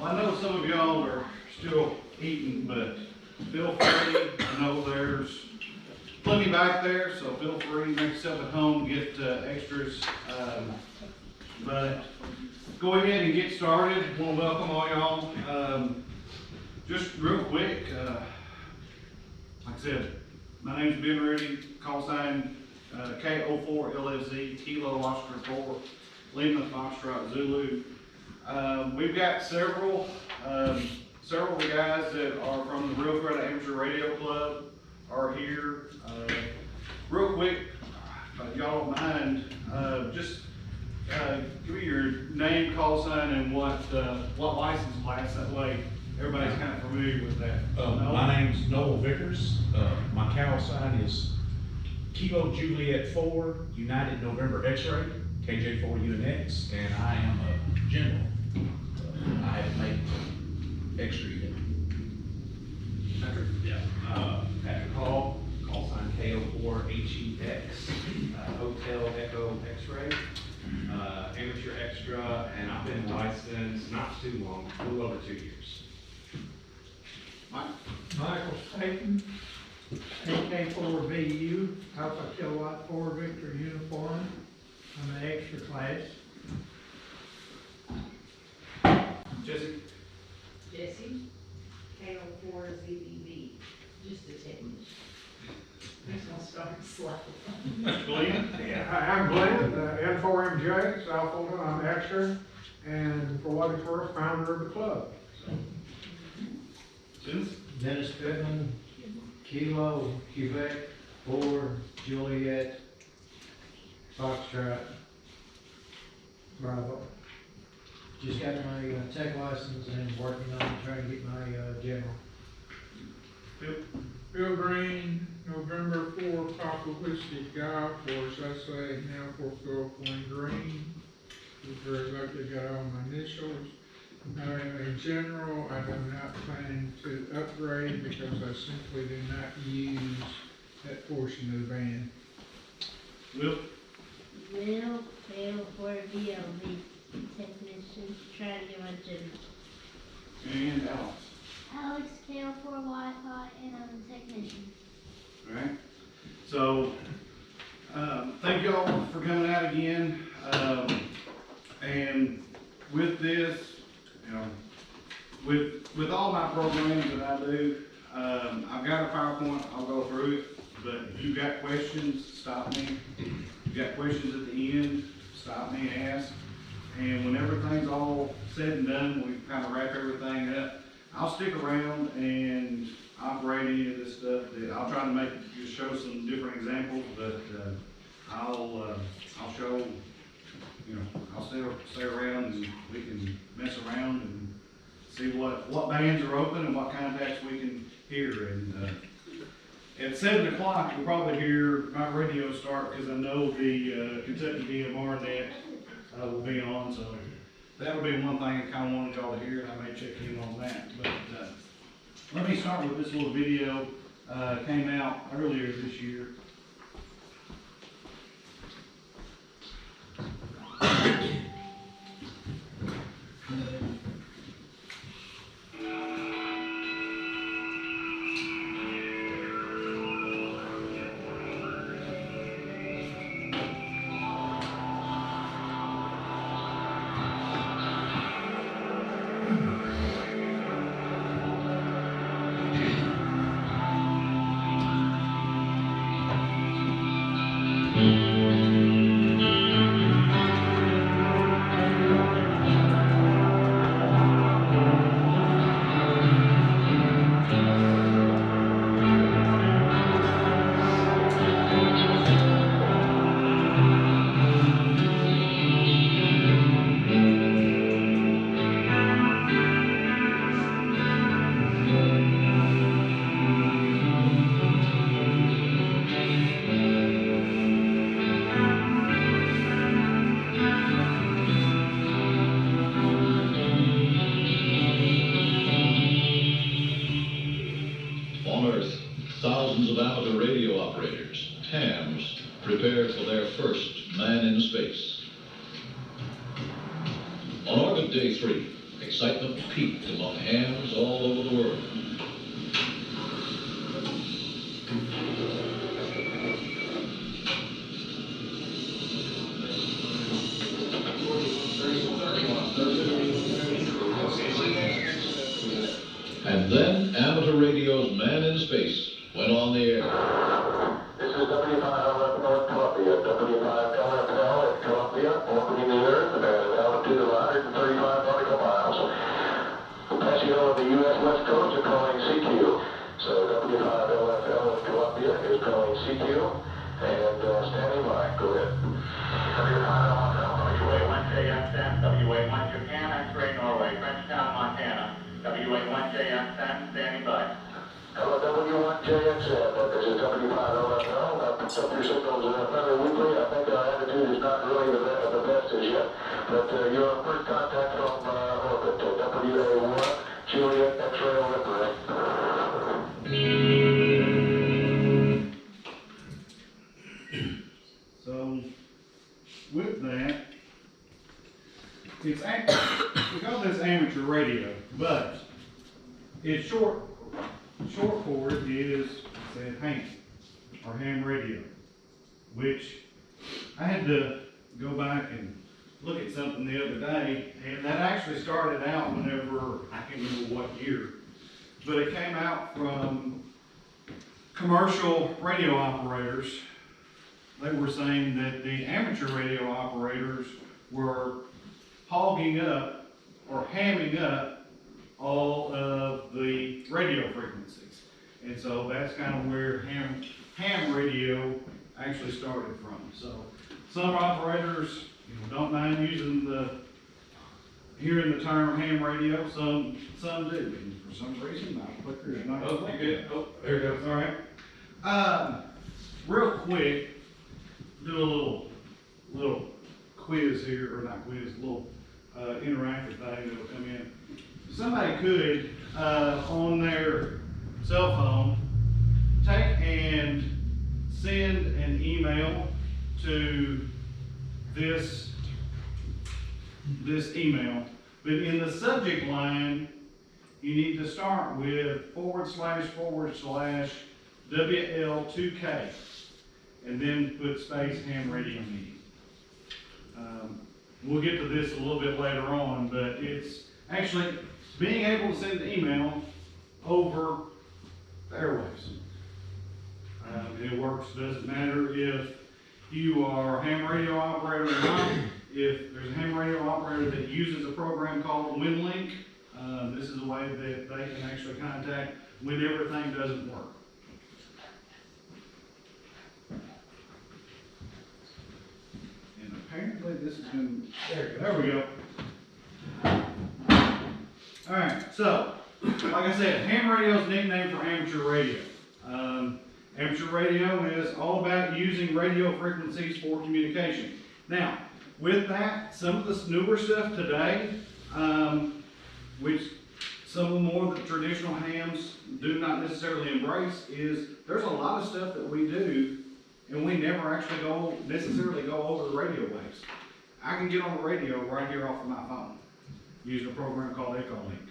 Well, I know some of y'all are still eating, but feel free. I know there's plenty back there, so feel free, make yourself at home, get extras. But go ahead and get started. I want to welcome all y'all. Just real quick, like I said, my name's Ben Rudy, call sign K04LFZ, Kilo Oscar 4, Lima Foxtrot Zulu. We've got several of the guys that are from the Rio Grande Amateur Radio Club are here. Real quick, if y'all don't mind, just give me your name, call sign, and what license class. That way, everybody's kind of familiar with that. My name's Noel Vickers. My call sign is Kilo Juliet 4, United November X-ray, KJ4 UNX, and I am a general. I haven't made extra yet. Patrick? Yeah, Patrick Hall, call sign KO4HEX, Hotel Echo X-ray, amateur extra, and I've been licensed not too long, a little over 2 years. Mike? Michael Staten, AK4VU, Alpha Kilowatt 4 Victor Uniform. I'm an extra class. Jesse? Jesse, KO4ZBB, just a technician. He's gonna start slow. Mr. Glenn? Hi, I'm Glenn, N4MJ, South Fulton, I'm extra, and for what it's worth, founder of the club. Dennis? Dennis Pittman, Kilo, Quebec, 4, Juliet, Foxtrot, Bravo. Just got my tech license and working on trying to get my general. Bill Green, November 4, Papa Whiskey Golf Course, SA, now for Phil Flynn Green. Was very lucky to get all my initials. In general, I do not plan to upgrade because I simply do not use that portion of the van. Will? Will fail for VLV technician, trying to get my general. And Alex? Alex Kale for Wi-Fi, and I'm a technician. Alright, so, thank y'all for coming out again, and with this, you know, with all my programs that I do, I've got a PowerPoint, I'll go through it, but if you've got questions, stop me. If you've got questions at the end, stop me and ask, and when everything's all said and done, we kind of wrap everything up, I'll stick around and operate any of this stuff. I'll try to just show some different examples, but I'll show, you know, I'll stay around and we can mess around and see what bands are open and what contacts we can hear. And at 7 o'clock, you'll probably hear my radio start because I know the Kentucky DMR net will be on, so that'll be one thing I kind of wanted y'all to hear, and I may check in on that. But let me start with this little video. Came out earlier this year. Thousands of amateur radio operators, hams, prepare for their first man in space. On orbit day 3, Excitement peaked among hams all over the world. And then amateur radio's Man in Space went on the air. This is W5LF North Columbia, W5LFL at Columbia, orbiting the Earth at an altitude of 135 nautical miles. Passing over the U.S. West Coast are calling CQ. So W5LFL at Columbia is calling CQ, and standing by. Go ahead. W5LFL, WA1JXM, WA1 Japan, X-ray Norway, Frenchtown, Montana. WA1JXM, standing by. Hello, W1JXM, this is W5LFL. Picked up your signals fairly weakly. I think our attitude is not really the best as yet. But you're first contact from orbit, WA1, Juliet, X-ray Olympic. So, with that, we call this amateur radio, but it's short for it is, said ham, or ham radio, which I had to go back and look at something the other day, and that actually started out whenever, I can't remember what year, but it came out from commercial radio operators. They were saying that the amateur radio operators were hogging up or hamming up all of the radio frequencies. And so that's kind of where ham radio actually started from. So some operators, don't mind hearing the term ham radio, some do. And for some reason, my clicker is not. Oh, you're good. Oh, there it goes. All right. Real quick, do a little quiz here, or not quiz, a little interactive thing that'll come in. Somebody could, on their cell phone, take and send an email to this email, but in the subject line, you need to start with // WL2K, and then put space ham radio meeting. We'll get to this a little bit later on, but it's actually being able to send an email over the airwaves. It works, doesn't matter if you are a ham radio operator or not. If there's a ham radio operator that uses a program called WinLink, this is a way that they can actually contact when everything doesn't work. And apparently this is going to, there we go. All right, so, like I said, ham radio is a nickname for amateur radio. Amateur radio is all about using radio frequencies for communication. Now, with that, some of the newer stuff today, which some of the more the traditional hams do not necessarily embrace, is there's a lot of stuff that we do and we never actually necessarily go over the radio waves. I can get on the radio right here off of my phone using a program called Echolink.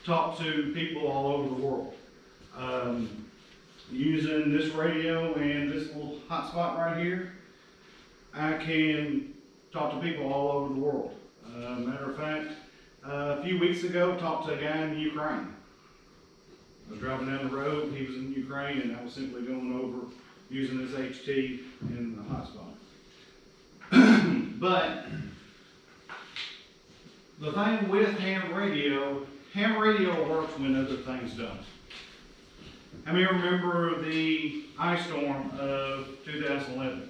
Talk to people all over the world. Using this radio and this little hotspot right here, I can talk to people all over the world. Matter of fact, a few weeks ago, talked to a guy in Ukraine. I was driving down the road, he was in Ukraine, and I was simply going over using this HT in the hotspot. But the thing with ham radio works when other things don't. How many remember the ice storm of 2011?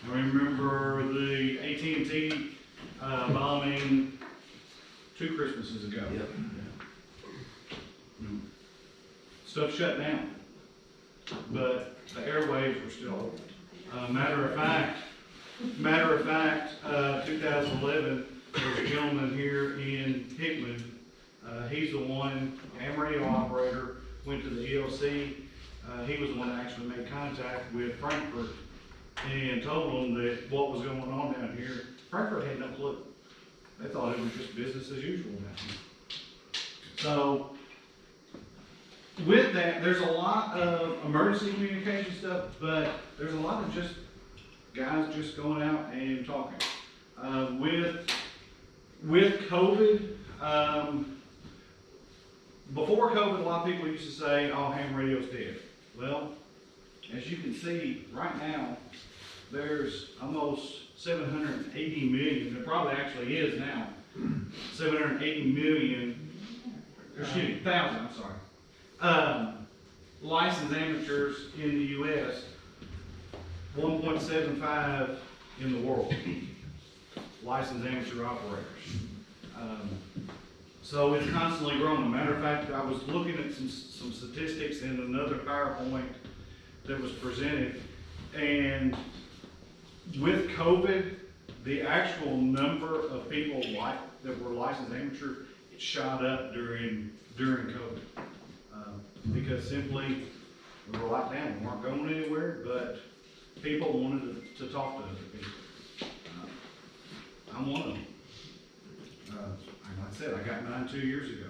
I remember the AT&T bombing 2 Christmases ago. Yep. Stuff shut down, but the airwaves were still open. Matter of fact, 2011, there's a gentleman here in Hickman. He's the one, ham radio operator, went to the EOC. He was the one that actually made contact with Frankfurt and told them that what was going on down here, Frankfurt had no clue. They thought it was just business as usual down here. So, with that, there's a lot of emergency communication stuff, but there's a lot of just guys just going out and talking. With COVID, before COVID, a lot of people used to say, oh, ham radio's dead. Well, as you can see, right now, there's almost 780 million, there probably actually is now, 780 million, excuse me, thousand, I'm sorry, licensed amateurs in the U.S., 1.75 in the world, licensed amateur operators. So it's constantly growing. Matter of fact, I was looking at some statistics in another PowerPoint that was presented, and with COVID, the actual number of people that were licensed amateur, it shot up during COVID. Because simply, we were locked down, we weren't going anywhere, but people wanted to talk to other people. I'm one of them. Like I said, I got mine 2 years ago.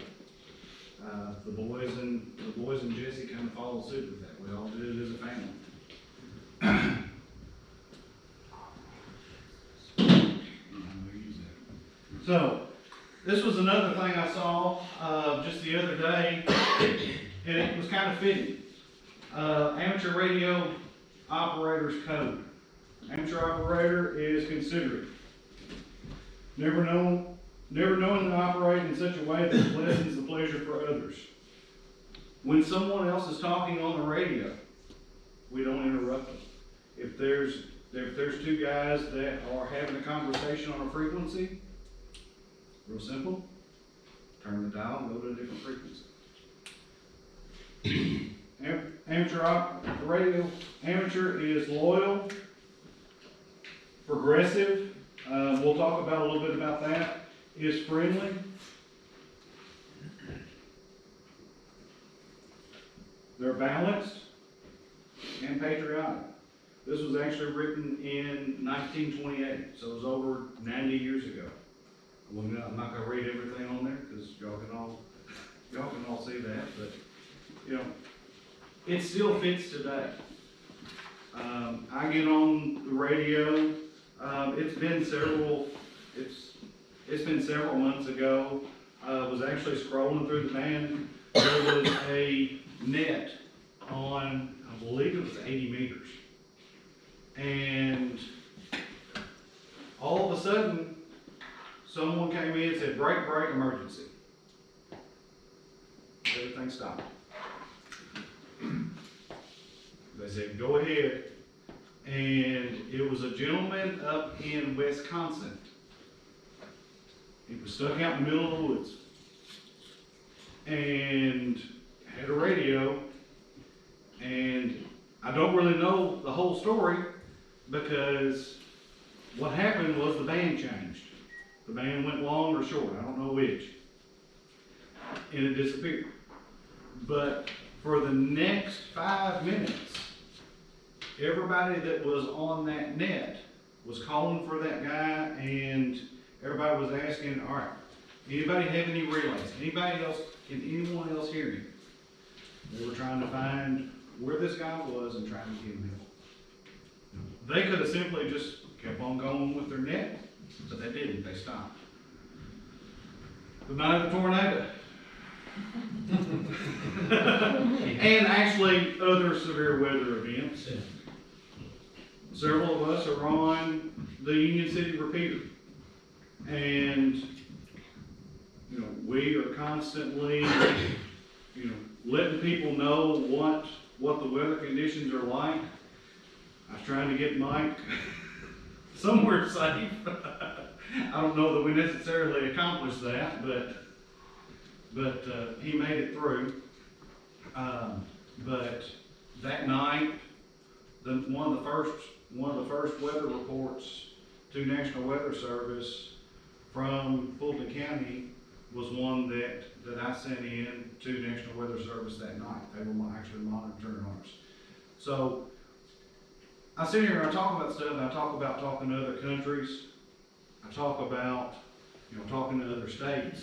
The boys and Jesse kind of followed suit with that. We all did it as a family. So, this was another thing I saw just the other day, and it was kind of fitting. Amateur radio operators code. Amateur operator is considerate. Never knowing to operate in such a way that lessens the pleasure for others. When someone else is talking on the radio, we don't interrupt them. If there's two guys that are having a conversation on a frequency, real simple, turn the dial and go to a different frequency. Amateur is loyal, progressive, we'll talk about a little bit about that, is friendly, they're balanced, and patriotic. This was actually written in 1928, so it was over 90 years ago. I'm not going to read everything on there because y'all can all see that, but you know, it still fits today. I get on the radio. It's been several months ago. I was actually scrolling through the band. There was a net on, I believe it was 80 meters, and all of a sudden, someone came in and said, break, emergency. Everything stopped. They said, go ahead. And it was a gentleman up in Wisconsin. He was stuck out in the middle of the woods. And had a radio. And I don't really know the whole story because what happened was the band changed. The band went long or short, I don't know which. And it disappeared. But for the next 5 minutes, everybody that was on that net was calling for that guy, and everybody was asking, all right, anybody have any relays? Anybody else, can anyone else hear him? They were trying to find where this guy was and trying to get him help. They could have simply just kept on going with their net, but they didn't, they stopped. The night of the tornado. And actually other severe weather events. Several of us are on the Union City repeater. And, you know, we are constantly, you know, letting people know what the weather conditions are like. I was trying to get Mike somewhere safe. I don't know that we necessarily accomplished that, but he made it through. But that night, one of the first weather reports to National Weather Service from Fulton County was one that I sent in to National Weather Service that night. They were actually monitoring ours. So I sit here and I talk about stuff, and I talk about talking to other countries. I talk about, talking to other states,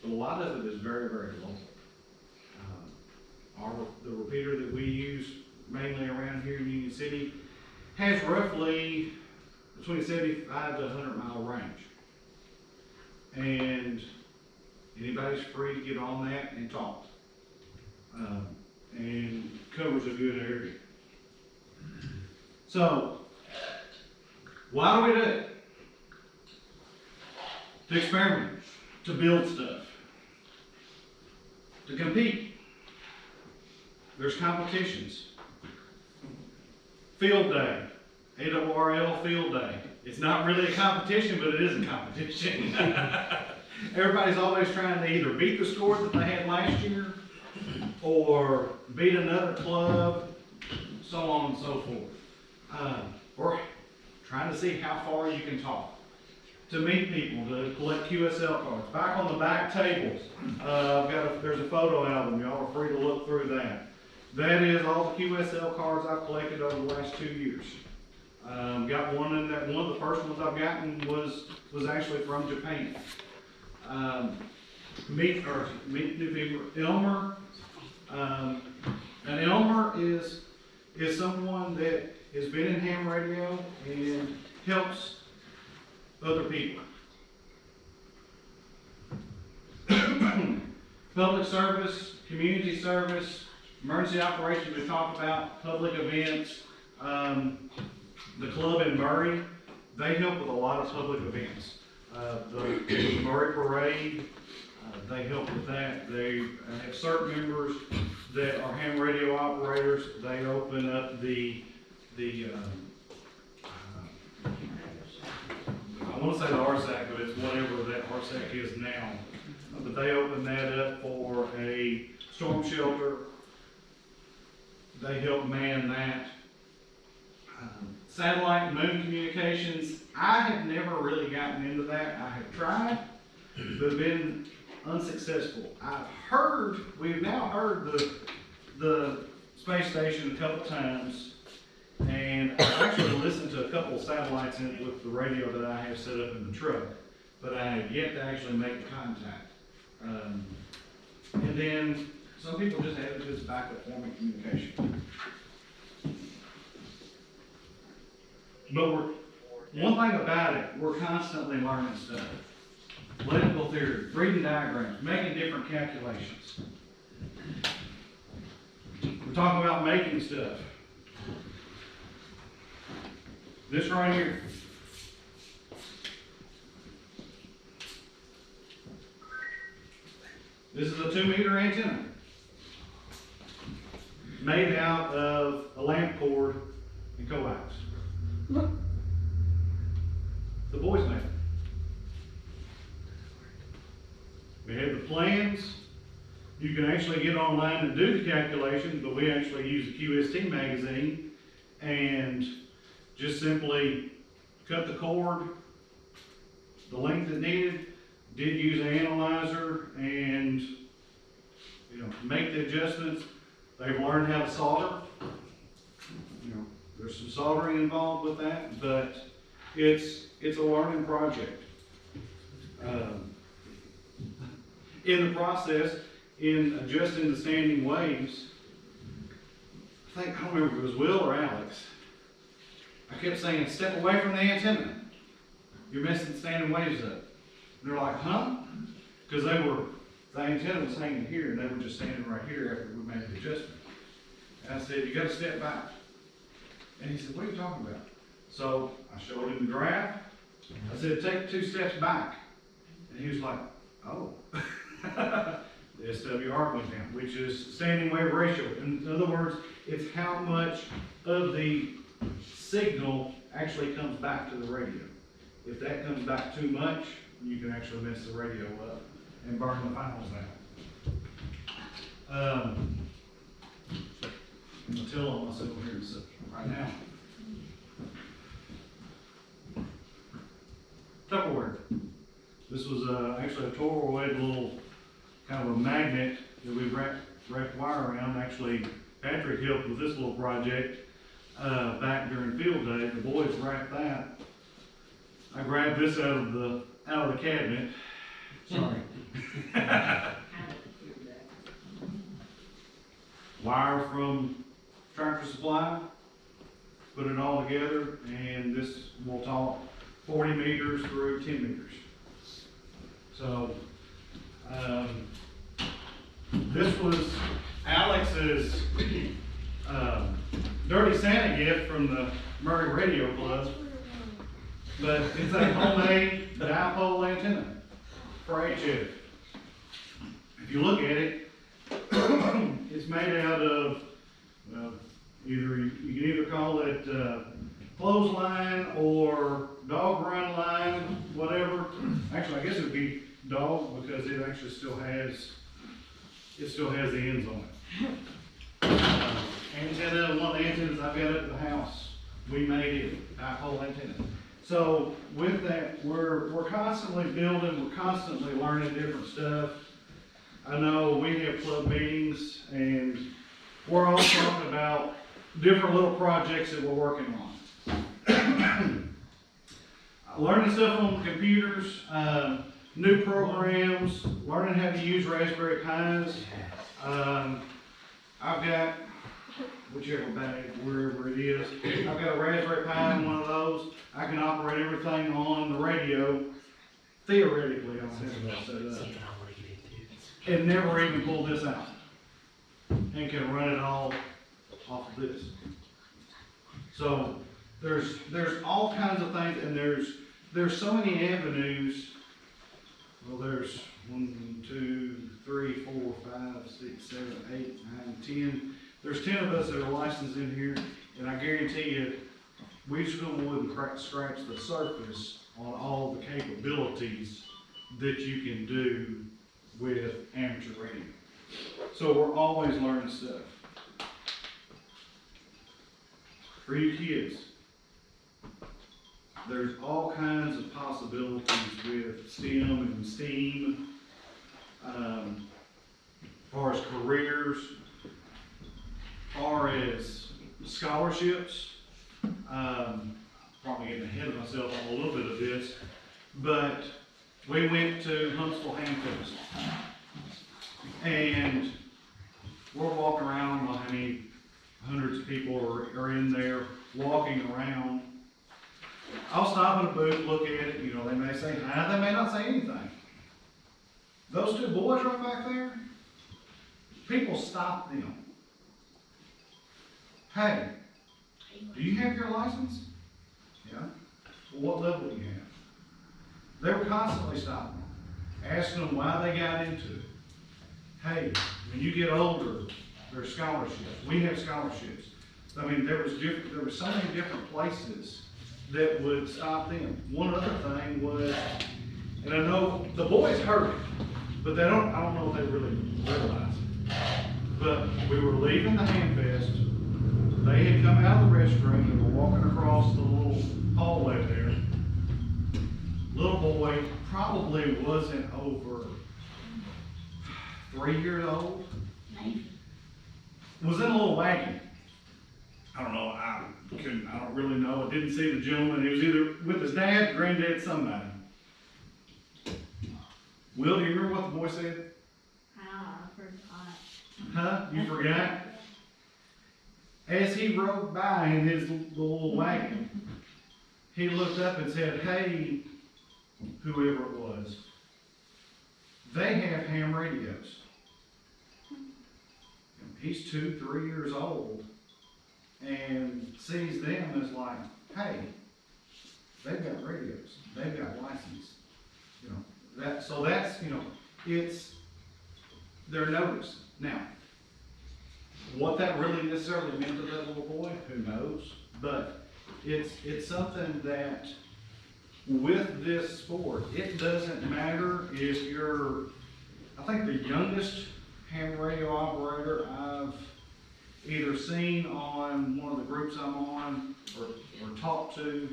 but a lot of it is very, very local. The repeater that we use mainly around here in Union City has roughly between 75 to 100 mile range. And anybody's free to get on that and talk. And covers a good area. So, why do we do it? To experiment, to build stuff, to compete. There's competitions. Field day, ARRL field day. It's not really a competition, but it is a competition. Everybody's always trying to either beat the score that they had last year or beat another club, so on and so forth. Or trying to see how far you can talk. To meet people, to collect QSL cards. Back on the back tables, there's a photo album. Y'all are free to look through that. That is all the QSL cards I've collected over the last 2 years. Got one in that. One of the first ones I've gotten was actually from Japan. Meet new people. Elmer. And Elmer is someone that has been in ham radio and helps other people. Public service, community service, emergency operations we talked about, public events. The club in Murray, they help with a lot of public events. The Murray Parade, they help with that. They have certain members that are ham radio operators. They open up I want to say the RSAC, but it's whatever that RSAC is now. But they open that up for a storm shelter. They help man that. Satellite and moon communications, I have never really gotten into that. I have tried, but been unsuccessful. We've now heard the space station a couple times, and I've actually listened to a couple of satellites in it with the radio that I have set up in the truck, but I have yet to actually make contact. And then some people just have it as backup form of communication. But one thing about it, we're constantly learning stuff. Political theory, reading diagrams, making different calculations. We're talking about making stuff. This right here. This is a 2-meter antenna. Made out of a lamp cord and coax. The boys made it. We have the plans. You can actually get online and do the calculations, but we actually use the QST magazine and just simply cut the cord the length it needed. Did use an analyzer and make the adjustments. They've learned how to solder. There's some soldering involved with that, but it's a learning project. In the process, in adjusting the standing waves, I don't remember if it was Will or Alex. I kept saying, step away from the antenna. You're messing the standing waves up. And they're like, huh? Because the antenna was hanging here and they were just standing right here after we made the adjustment. And I said, you got to step back. And he said, what are you talking about? So I showed him the graph. I said, take 2 steps back. And he was like, oh. The SWR went down, which is standing wave ratio. In other words, it's how much of the signal actually comes back to the radio. If that comes back too much, you can actually mess the radio up and burn the finals out. I'm gonna tell on myself here right now. Tupperware. This was actually a Toroid little kind of a magnet that we wrapped wire around. Actually, Patrick helped with this little project back during field day. The boys wrapped that I grabbed this out of the cabinet. Sorry. Wire from Tractor Supply, put it all together, and this will talk 40 meters through 10 meters. So, this was Alex's Dirty Santa gift from the Murray Radio Club, but it's a homemade dipole antenna for HF. If you look at it, it's made out of, you can either call it clothesline or dog run line, whatever. Actually, I guess it would be dog because it actually still has the ends on it. Antenna, one of the antennas I've got at the house, we made it, dipole antenna. So with that, we're constantly building, we're constantly learning different stuff. I know we have club meetings and we're all talking about different little projects that we're working on. Learning stuff on computers, new programs, learning how to use Raspberry Pis. I've got, whichever bag, wherever it is, I've got a Raspberry Pi in one of those. I can operate everything on the radio, theoretically, on set up. And never even pull this out. And can run it all off of this. So there's all kinds of things, and there's so many avenues. Well, there's 1, 2, 3, 4, 5, 6, 7, 8, 9, 10. There's 10 of us that are licensed in here, and I guarantee you, we still wouldn't scratch the surface on all the capabilities that you can do with amateur radio. So we're always learning stuff. For you kids, there's all kinds of possibilities with STEM and STEAM, as far as careers, as far as scholarships. Probably getting ahead of myself on a little bit of this, but we went to Huntsville Hamfest, and we're walking around, well, how many hundreds of people are in there walking around. I'll stop in a booth, look at it, you know, they may say hi, they may not say anything. Those two boys right back there, people stop them. Hey, do you have your license? Yeah. Well, what level do you have? They were constantly stopping them, asking them why they got into it. Hey, when you get older, there's scholarships. We have scholarships. I mean, there was so many different places that would stop them. One other thing was, and I know the boys heard it, but I don't know if they really realized it. But we were leaving the Hamfest. They had come out of the restroom and were walking across the little hallway there. Little boy probably wasn't over 3 years old. Was in a little wagon. I don't know, I don't really know. I didn't see the gentleman. He was either with his dad, granddad, somebody. Will, do you remember what the boy said? I forgot. Huh? You forgot? As he rode by in his little wagon, he looked up and said, hey, whoever it was, they have ham radios. He's 2, 3 years old and sees them as like, hey, they've got radios, they've got license. You know, so that's, you know, they're noticed. Now, what that really necessarily meant to that little boy, who knows? But it's something that with this sport, it doesn't matter if you're, I think the youngest ham radio operator I've either seen on one of the groups I'm on or talked to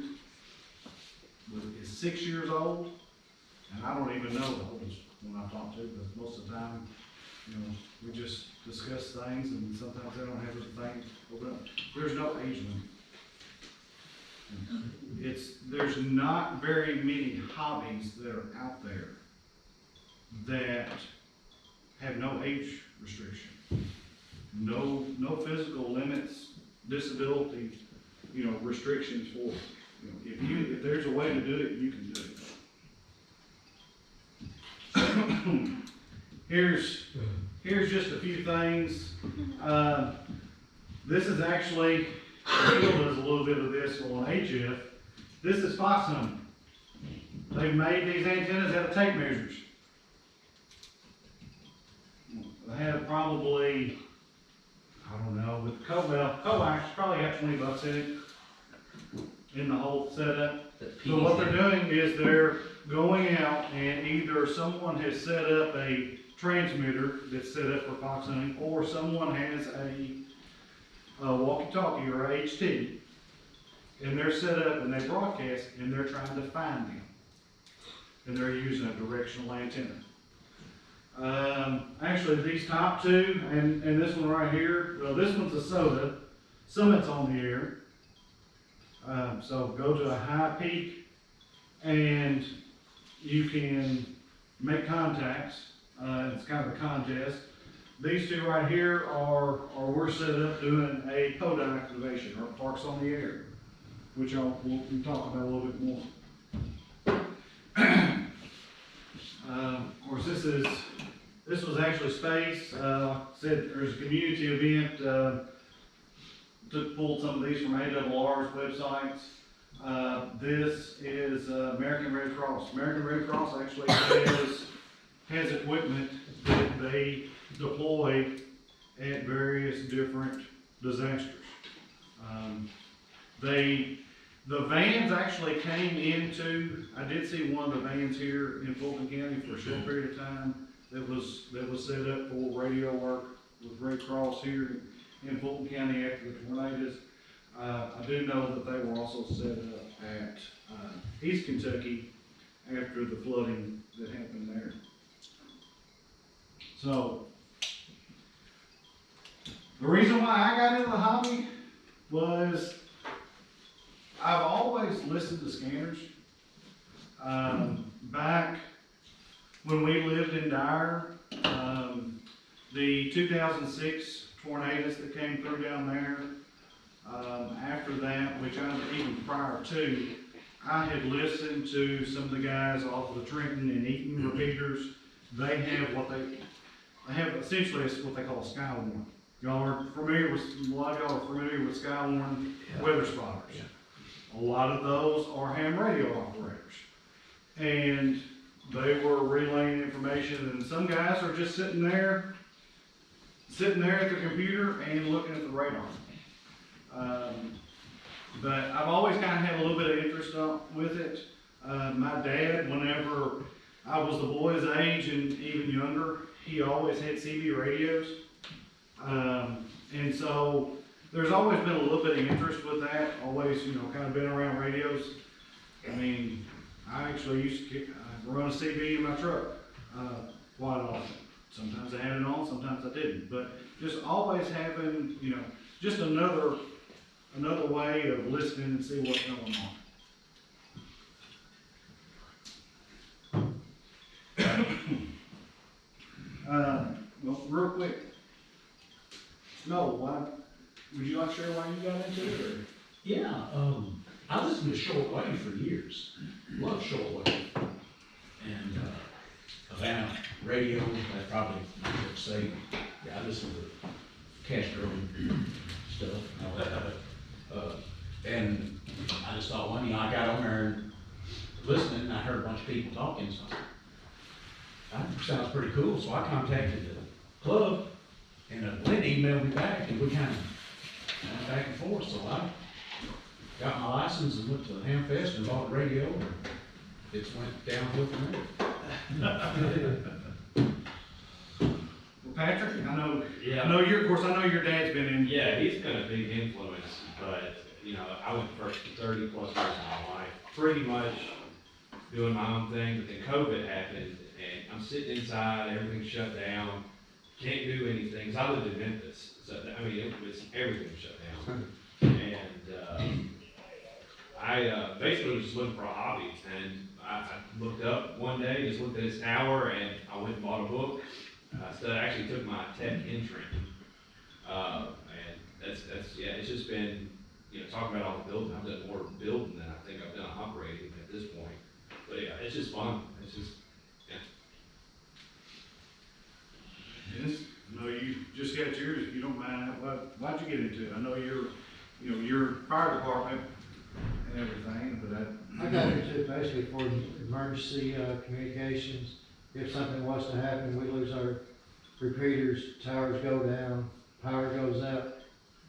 is 6 years old. And I don't even know the oldest one I've talked to, but most of the time, you know, we just discuss things and sometimes they don't have anything open up. There's no age limit. There's not very many hobbies that are out there that have no age restriction, no physical limits, disability, restrictions for it. If there's a way to do it, you can do it. Here's just a few things. This is actually, Eagle does a little bit of this on HF. This is fox hunting. They've made these antennas out of tape measures. They have probably, I don't know, with coax probably got $20 in it, in the whole setup. So what they're doing is they're going out and either someone has set up a transmitter that's set up for fox hunting, or someone has a walkie-talkie or a HT, and they're set up and they broadcast, and they're trying to find them. And they're using a directional antenna. Actually, these top two, and this one right here, well, this one's a Soda. Summit's on the air. So go to a high peak, and you can make contacts. It's kind of a contest. These two right here we're set up doing a PODA activation, or Parks on the Air, which we'll talk about a little bit more. Of course, this was actually space. Said there's a community event. Pulled some of these from ARR's websites. This is American Red Cross. American Red Cross actually has equipment that they deploy at various different disasters. The vans actually came into, I did see one of the vans here in Fulton County for a short period of time that was set up for radio work with Red Cross here in Fulton County after the tornadoes. I do know that they were also set up at East Kentucky after the flooding that happened there. So, the reason why I got into the hobby was I've always listened to scanners. Back when we lived in Dyer, the 2006 tornadoes that came through down there, after that, which even prior to, I had listened to some of the guys off of the Trenton and Eaton repeaters. They have essentially what they call a Skywarn. Y'all are familiar with, a lot of y'all are familiar with Skywarn weather spotters. A lot of those are ham radio operators. And they were relaying information, and some guys are just sitting there at the computer and looking at the radar. But I've always kind of had a little bit of interest with it. My dad, whenever I was the boy's age and even younger, he always had CB radios. And so there's always been a little bit of interest with that, always, kind of been around radios. I mean, I actually used to run a CB in my truck quite often. Sometimes I had it on, sometimes I didn't. But just always having, just another way of listening and see what's going on. Well, real quick. No, would you like to share why you got into it? Or? Yeah, I listened to shortwave for years. Love shortwave. And Havana radio, I probably should say, yeah, I listen to Castro and stuff and all that. And I just thought, I got on there and listening, and I heard a bunch of people talking, so that sounds pretty cool. So I contacted the club, and Glenn emailed me back, and we kind of went back and forth. So I got my license and went to the Hamfest and bought a radio, and it went downhill from there. Well, Patrick, I know your dad's been in. Yeah, he's been a big influence, but, I went first 30 plus years of my life, pretty much doing my own thing, but then COVID happened, and I'm sitting inside, everything's shut down, can't do anything, 'cause I lived in Memphis, so, it was, everything was shut down. And, I basically was just looking for a hobby, and I looked up one day, just looked at this tower, and I went and bought a book. So I actually took my tech entrant. And yeah, it's just been, talking about all the building, I've done more building than I think I've done operating at this point. But yeah, it's just fun, it's just, yeah. Yes, no, you just got yours, if you don't mind, why'd you get into it? I know you're fire department and everything, but I got into it basically for emergency, communications. If something was to happen, we lose our repeaters, towers go down, power goes out.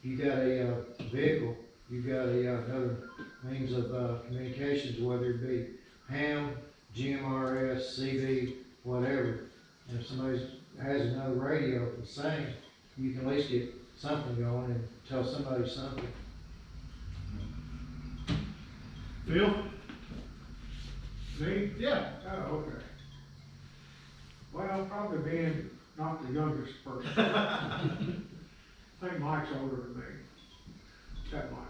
If you got a vehicle, you got another means of communications, whether it be ham, GMRS, CV, whatever. And if somebody has another radio the same, you can at least get something going and tell somebody something. Phil? Me? Yeah. Oh, okay. Well, probably being not the youngest person. I think Mike's older than me. That Mike.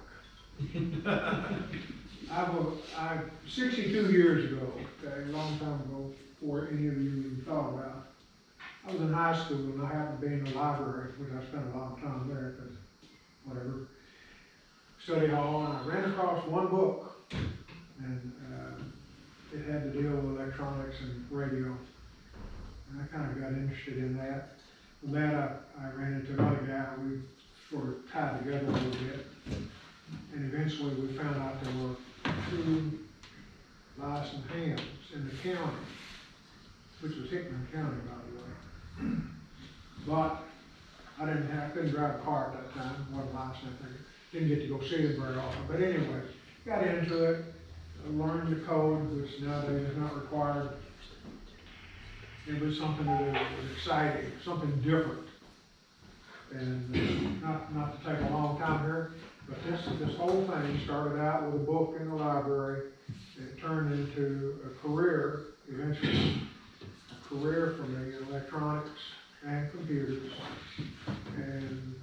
I 62 years ago, okay, a long time ago, before any of you even thought about it, I was in high school and I happened to be in the library, which I spent a lot of time there, because whatever, study hall, and I ran across one book, and it had to deal with electronics and radio. And I kind of got interested in that. From that, I ran into another guy, we sort of tied together a little bit. And eventually we found out there were 2 licensed hams in the county, which was Hickman County, by the way. But I couldn't drive a car at that time, wasn't licensed, didn't get to go see them very often. But anyway, got into it, learned the code, which nowadays is not required. It was something that was exciting, something different. And not to take a long time here, but this whole thing started out with a book in the library. It turned into a career, eventually, a career for me in electronics and computers. And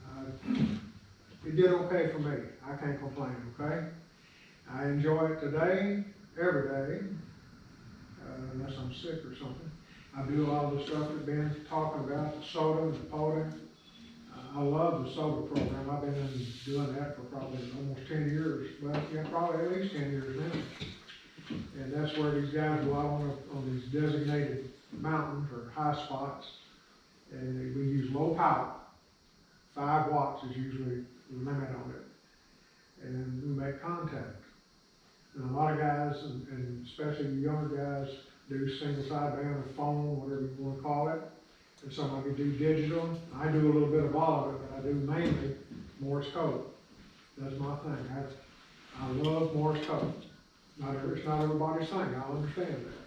it did okay for me. I can't complain, okay? I enjoy it today, every day, unless I'm sick or something. I do a lot of the stuff that Ben's talking about, the soda and the POTA. I love the soda program. I've been doing that for probably almost 10 years. Well, yeah, probably at least 10 years now. And that's where these guys go out on these designated mountains or high spots. And we use low power. 5 watts is usually the limit on it. And we make contact. And a lot of guys, and especially the younger guys, do single sideband or phone, whatever you want to call it. And some of you do digital. I do a little bit of all of it, but I do mainly Morse code. That's my thing. I love Morse code. It's not everybody's thing, I understand that.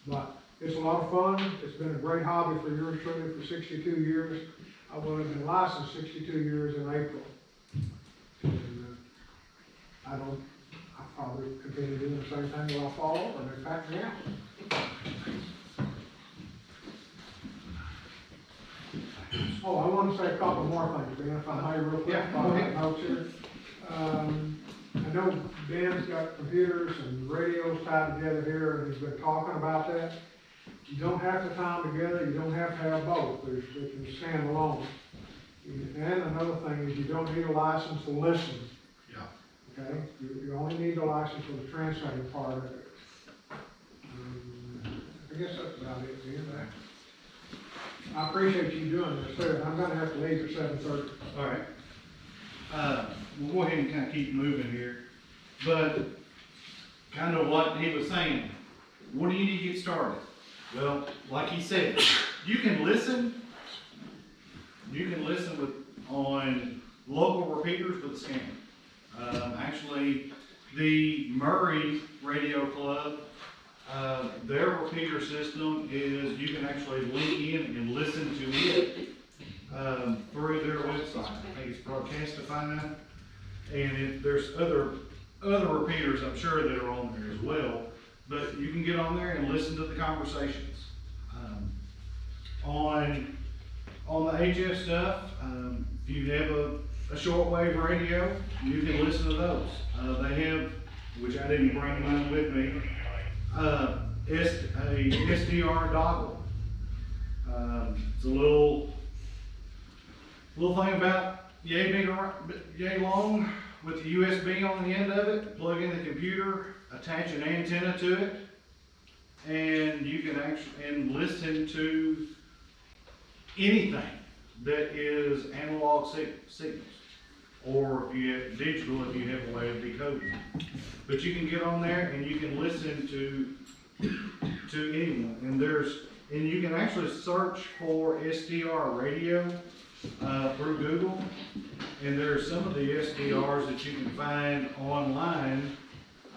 But it's a lot of fun. It's been a great hobby for yours truly for 62 years. I will have been licensed 62 years in April. And I'll probably continue doing the same thing till I fall over and they pack me out. Oh, I want to say a couple more things, Ben, if I may, real quick. Yeah, go ahead. Notes here. I know Ben's got computers and radios tied together here, and he's been talking about that. You don't have to tie them together, you don't have to have both, they can stand alone. And another thing is you don't need a license to listen. Yeah. Okay, you only need a license for the translating part of it. I guess that's about it, Ben. I appreciate you doing this too. I'm gonna have to leave at 7:30. All right. We'll go ahead and kind of keep moving here. But kind of what he was saying, what do you need to get started? Well, like he said, you can listen on local repeaters with a scanner. Actually, the Murray Radio Club, their repeater system is you can actually link in and listen to it through their website. I think it's Broadcastify, and there's other repeaters I'm sure that are on there as well. But you can get on there and listen to the conversations. On the HF stuff, if you have a shortwave radio, you can listen to those. They have which I didn't bring mine with me, a SDR dongle. It's a little thing about yay big, yay long with the USB on the end of it. Plug in the computer, attach an antenna to it, and you can actually listen to anything that is analog signals, or if you have digital, if you have a way of decoding. But you can get on there and you can listen to anyone, and you can actually search for SDR radio through Google, and there are some of the SDRs that you can find online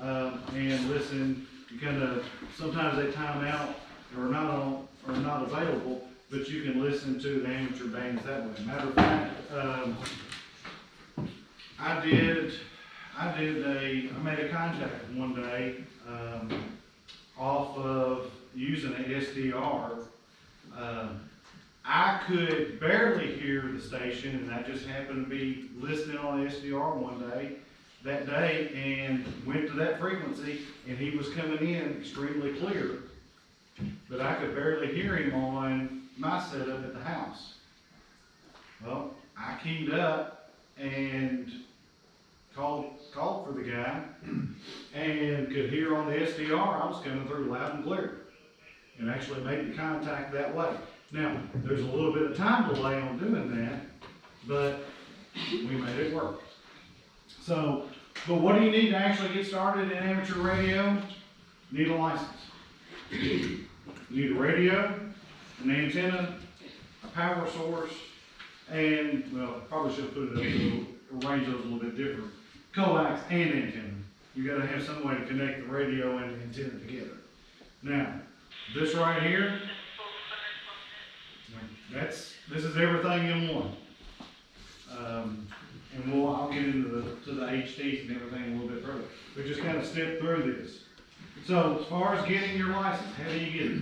and listen. You kind of, sometimes they time out or not available, but you can listen to the amateur bands that way. Matter of fact, I made a contact one day off of using an SDR. I could barely hear the station, and I just happened to be listening on SDR that day, and went to that frequency, and he was coming in extremely clear, but I could barely hear him on my setup at the house. Well, I keyed up and called for the guy, and could hear on the SDR I was coming through loud and clear, and actually made the contact that way. Now, there's a little bit of time delay on doing that, but we made it work. So, but what do you need to actually get started in amateur radio? You need a license. You need a radio, an antenna, a power source, and, well, probably should have put it up to arrange those a little bit different. Coax and antenna. You gotta have some way to connect the radio and the antenna together. Now, this right here, this is everything in one. And I'll get into the HDs and everything a little bit further. We just kind of step through this. So as far as getting your license, how do you get it?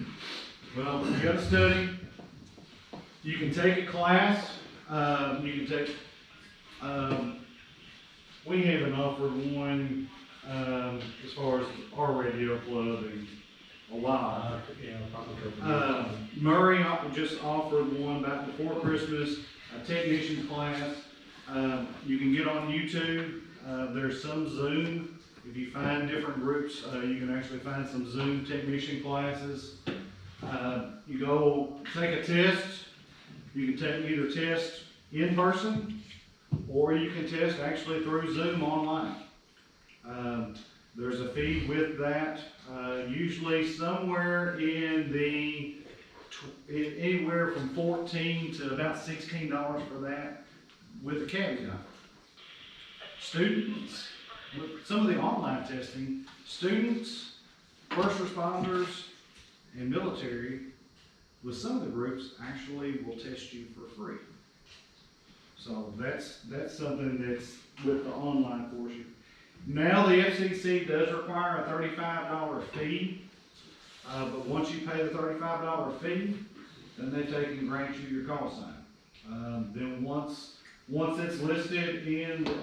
Well, you got to study. You can take a class. You can take. We haven't offered one as far as our radio club in a while. Murray just offered one back before Christmas, a technician class. You can get on YouTube. There's some Zoom. If you find different groups, you can actually find some Zoom technician classes. You go take a test. You can either test in person, or you can test actually through Zoom online. There's a fee with that, usually somewhere in the anywhere from $14 to about $16 for that, with a caveat. Students, with some of the online testing, students, first responders, and military, with some of the groups, actually will test you for free. So that's something that's with the online portion. Now the FCC does require a $35 fee, but once you pay the $35 fee, then they take and grant you your call sign. Then once it's listed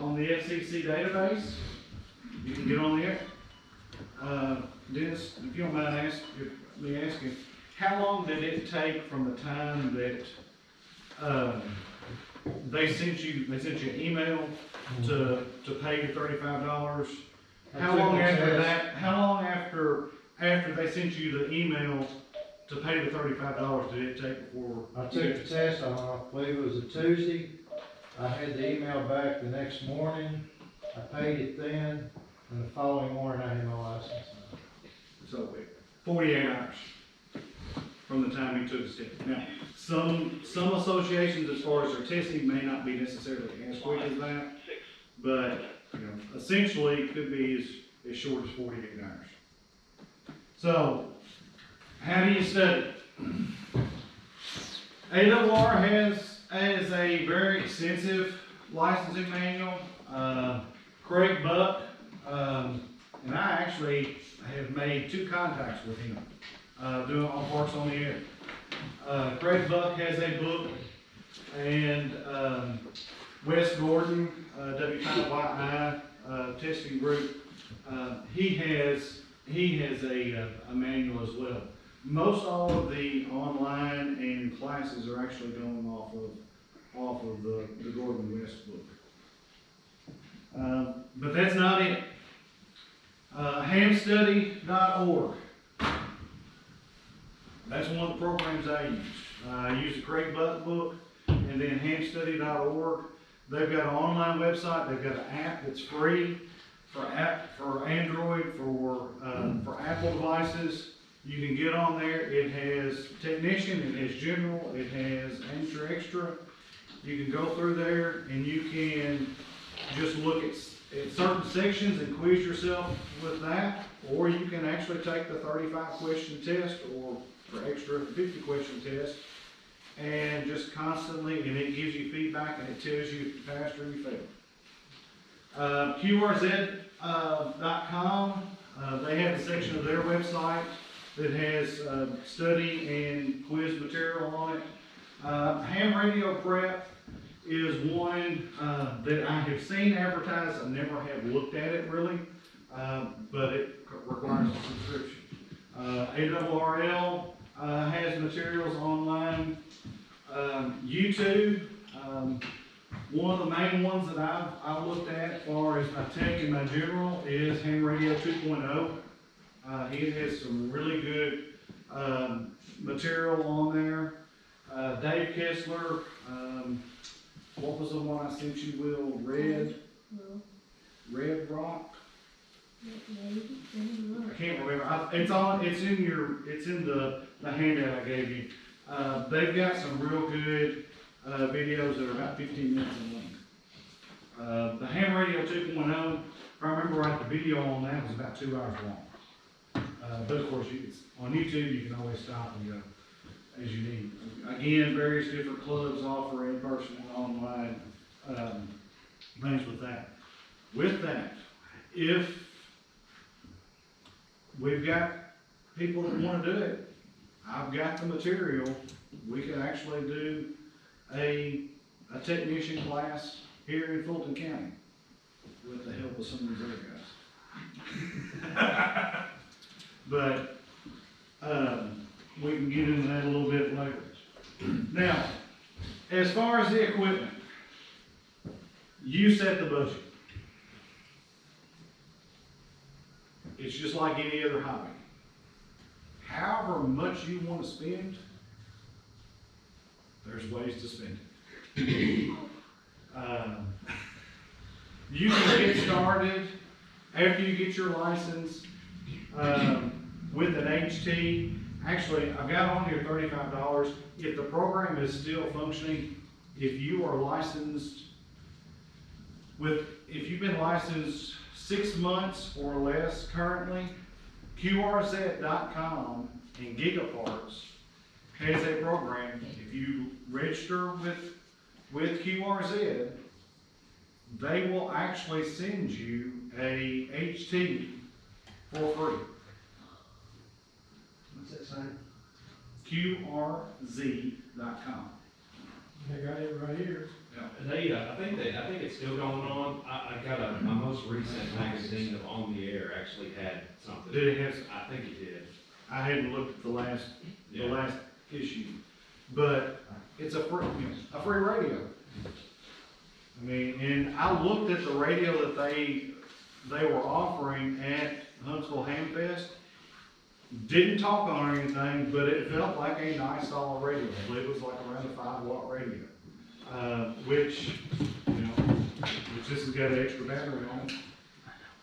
on the FCC database, you can get on the air. Dennis, if you don't mind me asking, how long did it take from the time that they sent you an email to pay your $35? How long after that? How long after they sent you the email to pay the $35 did it take before? I took the test on, I believe it was a Tuesday. I had the email back the next morning. I paid it then, and the following morning I had my license. So 48 hours from the time you took the test. Now, some associations, as far as their testing, may not be necessarily as quick as that, but essentially it could be as short as 48 hours. So, how do you study? AWR has a very extensive licensing manual. Craig Buck, and I actually have made 2 contacts with him, doing all parts on the air. Craig Buck has a book, and Wes Gordon, W5YI testing group, he has a manual as well. Most all of the online and classes are actually going off of the Gordon West book. But that's not it. Hamstudy.org. That's one of the programs I use. I use the Craig Button book and then hamstudy.org. They've got an online website. They've got an app that's free for Android, for Apple devices. You can get on there. It has technician, it has general, it has amateur extra. You can go through there and you can just look at certain sections and quiz yourself with that, or you can actually take the 35 question test or for extra 50 question test and just constantly, and it gives you feedback and it tells you if you passed or you failed. QRZ.com, they have a section of their website that has study and quiz material on it. Ham Radio Prep is one that I have seen advertised. I never have looked at it really, but it requires a subscription. ARRL has materials online. YouTube, one of the main ones that I've looked at as far as my tech and my general is Ham Radio 2.0. It has some really good material on there. Dave Kessler, what was the one I sent you, Will? Red Rock? I can't remember. It's in the handout I gave you. They've got some real good videos that are about 15 minutes in length. The Ham Radio 2.0, if I remember right, the video on that was about 2 hours long. But of course, on YouTube, you can always stop and go as you need. Again, various different clubs offer in-person and online things with that. With that, if we've got people that want to do it, I've got the material. We could actually do a technician class here in Fulton County with the help of some of these other guys. But we can get into that a little bit later. Now, as far as the equipment, you set the budget. It's just like any other hobby. However much you want to spend, there's ways to spend it. You can get started after you get your license with an HT. Actually, I've got on here $35. If the program is still functioning, if you are licensed if you've been licensed 6 months or less currently, QRZ.com and Gigaparts has a program. If you register with QRZ, they will actually send you a HT for free. What's that sign? QRZ.com. They got it right here. They, I think it's still going on. I got my most recent magazine of On the Air actually had something. Did it have? I think it did. I hadn't looked at the last issue, but it's a free radio. I mean, and I looked at the radio that they were offering at Huntsville Hamfest. Didn't talk on anything, but it felt like a nice solid radio. I believe it was like around a 5-watt radio, which this has got an extra battery on it.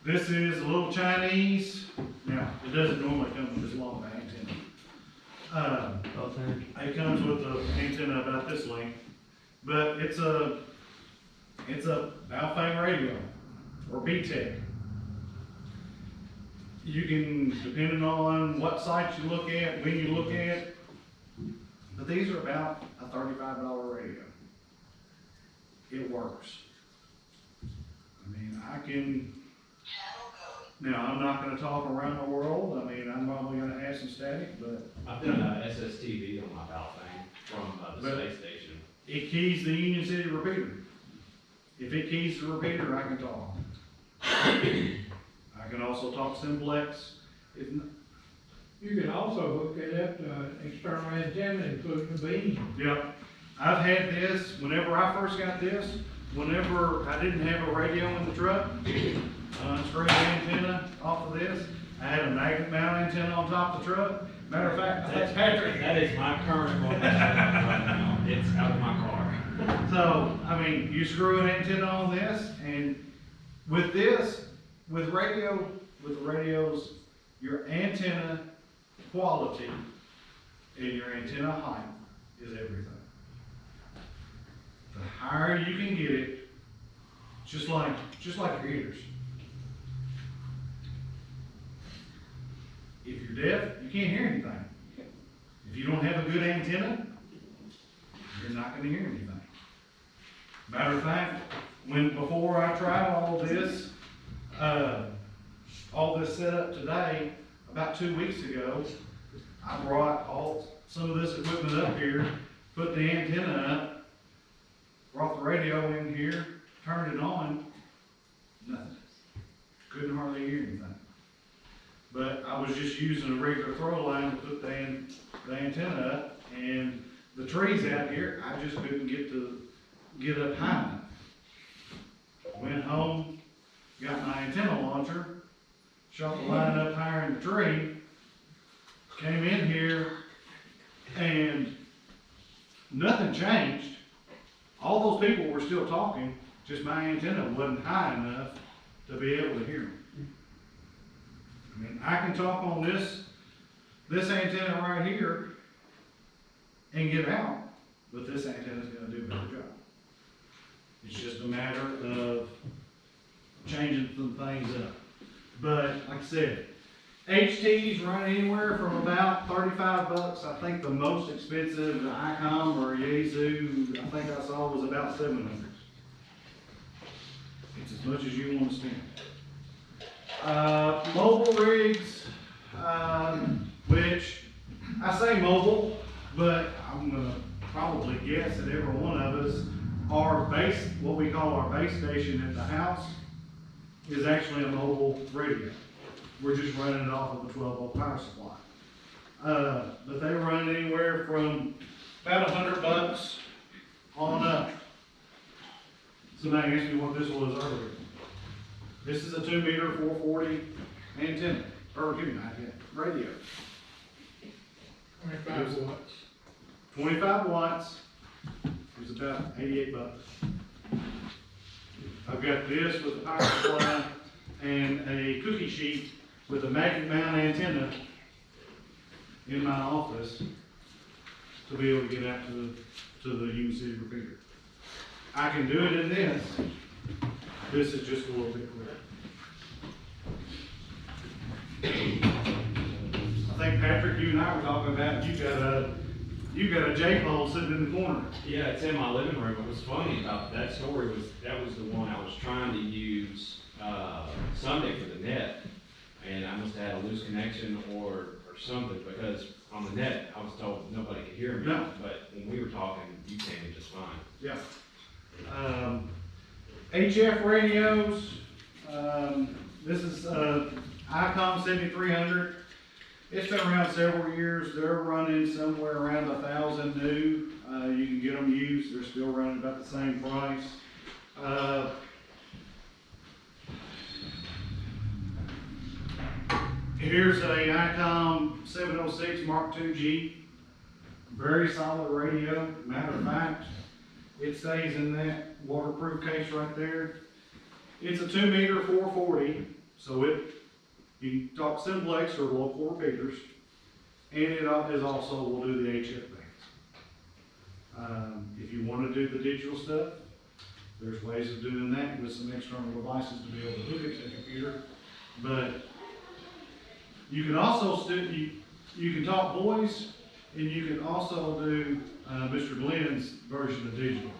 This is a little Chinese. Now, it doesn't normally come with this long of an antenna. It comes with an antenna about this length, but it's a Baofeng radio or BTEC. You can, depending on what site you look at, when you look at, but these are about a $35 radio. It works. I mean, now I'm not gonna talk around the world. I mean, I'm probably gonna have some static, but. I've done SSTV on my Baofeng from the space station. It keys the Union City repeater. If it keys the repeater, I can talk. I can also talk simplex. You can also hook it up to an external antenna, including the beam. Yep, I've had this, whenever I first got this, whenever I didn't have a radio in the truck, unscrewed the antenna off of this, I had a magnet mount antenna on top of the truck. Matter of fact, I think Patrick. That is my current one that I have right now. It's out of my car. So, I mean, you screw an antenna on this, and with this, with the radios, your antenna quality and your antenna height is everything. The higher you can get it, just like your ears. If you're deaf, you can't hear anything. If you don't have a good antenna, you're not gonna hear anything. Matter of fact, before I tried all this setup today, about 2 weeks ago, I brought some of this equipment up here, put the antenna up, brought the radio in here, turned it on, nothing. Couldn't hardly hear anything. But I was just using a regular throw line to put the antenna up, and the trees out here, I just couldn't get up high enough. Went home, got my antenna launcher, shot the line up higher in the tree, came in here, and nothing changed. All those people were still talking, just my antenna wasn't high enough to be able to hear them. I mean, I can talk on this antenna right here and get out, but this antenna's gonna do a better job. It's just a matter of changing some things up. But like I said, HTs run anywhere from about $35. I think the most expensive ICOM or Yaesu, I think I saw was about $700. It's as much as you want to spend. Mobile rigs, which I say mobile, but I'm gonna probably guess that every one of us, what we call our base station at the house, is actually a mobile radio. We're just running it off of a 12-volt power supply. But they run anywhere from about $100 on up. Somebody asked me what this was earlier. This is a 2-meter 440 antenna, or give me an idea, radio. 25 watts. 25 watts, it's about $88. I've got this with a power supply and a cookie sheet with a magnet mount antenna in my office to be able to get out to the Union City repeater. I can do it in this. This is just a little bit quicker. I think Patrick, you and I were talking about, you got a J-pole sitting in the corner. Yeah, it's in my living room. What was funny about that story was, that was the one I was trying to use, Sunday for the net. And I must have had a loose connection or something, because on the net, I was told nobody could hear me. No. But when we were talking, you came in just fine. Yeah. HF radios, this is, ICOM 7300. It's been around several years. They're running somewhere around 1,000 new. You can get them used. They're still running about the same price. Here's a ICOM 706 Mark II-G. Very solid radio. Matter of fact, it stays in that waterproof case right there. It's a 2-meter 440, so you can talk simplex or local repeaters, and it is also will do the HF bands. If you want to do the digital stuff, there's ways of doing that with some external devices to be able to hook it to the computer. But you can also you can talk voice, and you can also do Mr. Glenn's version of digital.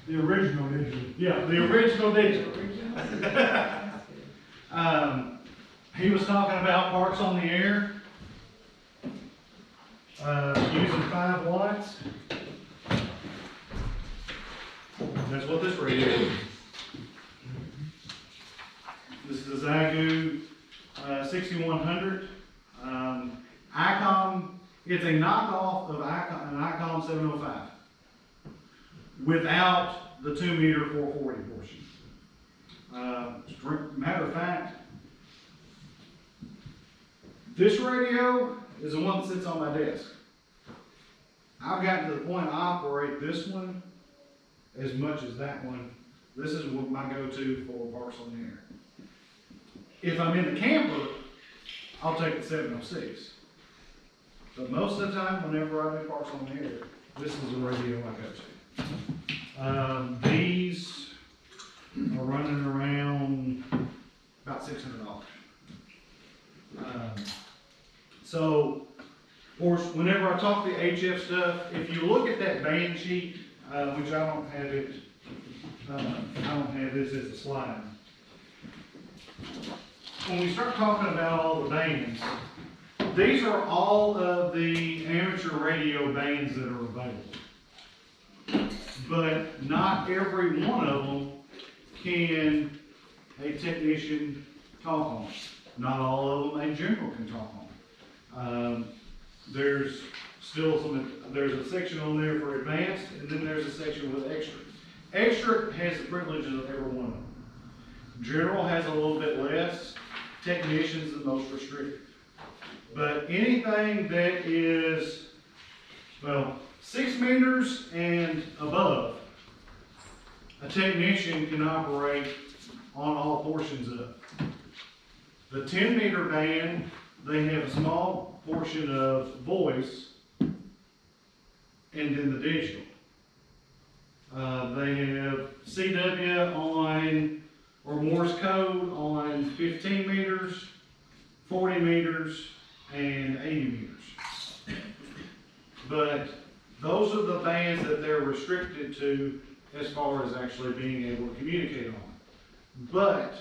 The original digital. Yeah, the original digital. He was talking about parts on the air, using 5 watts. That's what this radio is. This is a Xiegu 6100. ICOM, it's a knockoff of an ICOM 705 without the 2 meter 440 portion. Matter of fact, this radio is the one that sits on my desk. I've gotten to the point I operate this one as much as that one. This is what my go-to for Parks on the Air. If I'm in the camper, I'll take the 706. But most of the time, whenever I do Parks on the Air, this is the radio I go to. These are running around about $600. So, of course, whenever I talk the HF stuff, if you look at that band sheet, which I don't have it, I don't have this as a slide. When we start talking about all the bands, these are all of the amateur radio bands that are available. But not every one of them can a technician talk on. Not all of them a general can talk on. There's still there's a section on there for advanced, and then there's a section with extra. Extra has the privileges of every one of them. General has a little bit less. Technician's the most restricted. But anything that is, well, 6 meters and above, a technician can operate on all portions of it. The 10 meter band, they have a small portion of voice and then the digital. They have CW on, or Morse code on 15 meters, 40 meters, and 80 meters. But those are the bands that they're restricted to as far as actually being able to communicate on. But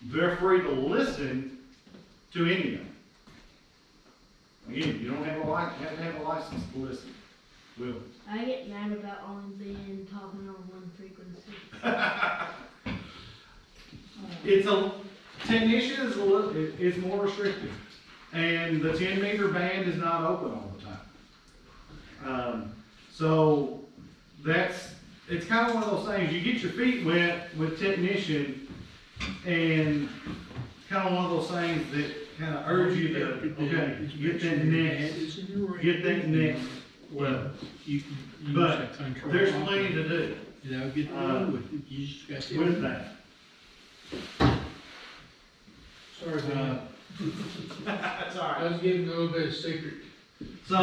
they're free to listen to any of them. Again, you don't have to have a license to listen. Will. I get mad about only being talking on one frequency. Technician is more restrictive, and the 10 meter band is not open all the time. So it's kind of one of those things, you get your feet wet with technician, and kind of one of those things that kind of urge you to, okay, get that next level. But there's plenty to do with that. Sorry, Dan. That's all right. I was getting a little bit of secret. So,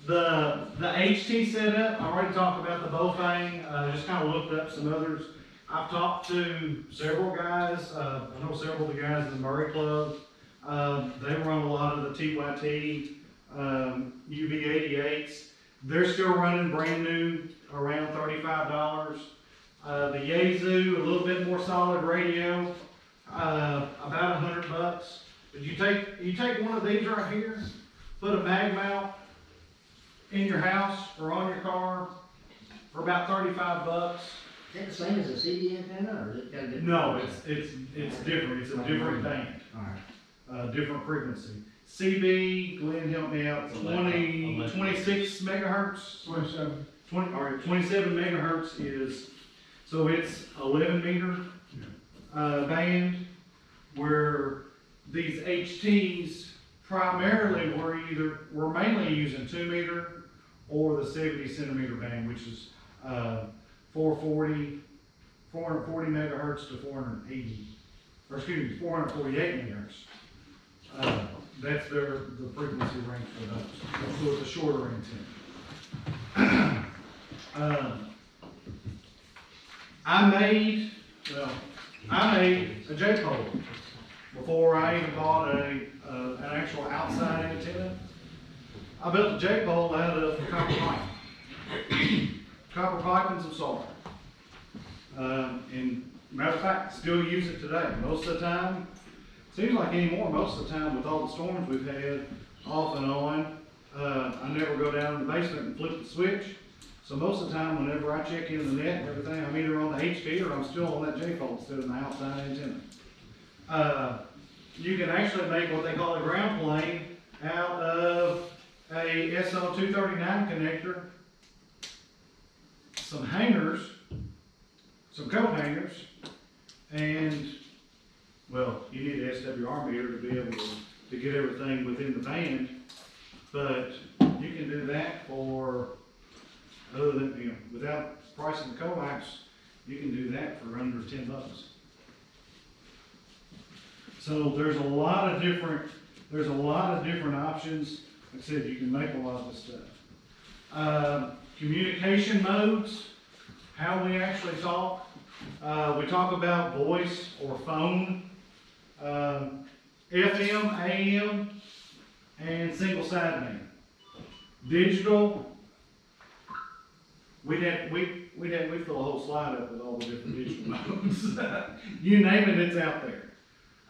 the HT setup, I already talked about the Bofang, just kind of looked up some others. I've talked to several guys, I know several of the guys in the Murray Club. They run a lot of the TYT, UV88s. They're still running brand new, around $35. The Yaesu, a little bit more solid radio, about $100. But you take one of these right here, put a mag mount in your house or on your car for about $35. Is that the same as a CD antenna, or is it got a different? No, it's different. It's a different band, different frequency. CB, Glenn, help me out. 26 megahertz. 27. 27 megahertz is, so it's 11 meter band, where these HTs primarily we're mainly using 2 meter or the 70 centimeter band, which is 440 megahertz to 448 megahertz. That's the frequency range for those. So it's a shorter antenna. I made a J-pole before I even bought an actual outside antenna. I built a J-pole out of copper pipe. Copper pipe and some solder. And matter of fact, still use it today. Most of the time, seems like anymore, most of the time with all the storms we've had off and on, I never go down in the basement and flip the switch. So most of the time, whenever I check into the net and everything, I'm either on the HP or I'm still on that J-fold instead of the outside antenna. You can actually make what they call a ground plane out of a SL239 connector, some hangers, some coat hangers, and, well, you need an SWR meter to be able to get everything within the band, but you can do that for, other than, you know, without pricing the coax, you can do that for under $10. So there's a lot of different options. Like I said, you can make a lot of this stuff. Communication modes, how we actually talk. We talk about voice or phone, FM, AM, and single sideband. Digital, we'd fill a whole slide up with all the different digital modes. You name it, it's out there.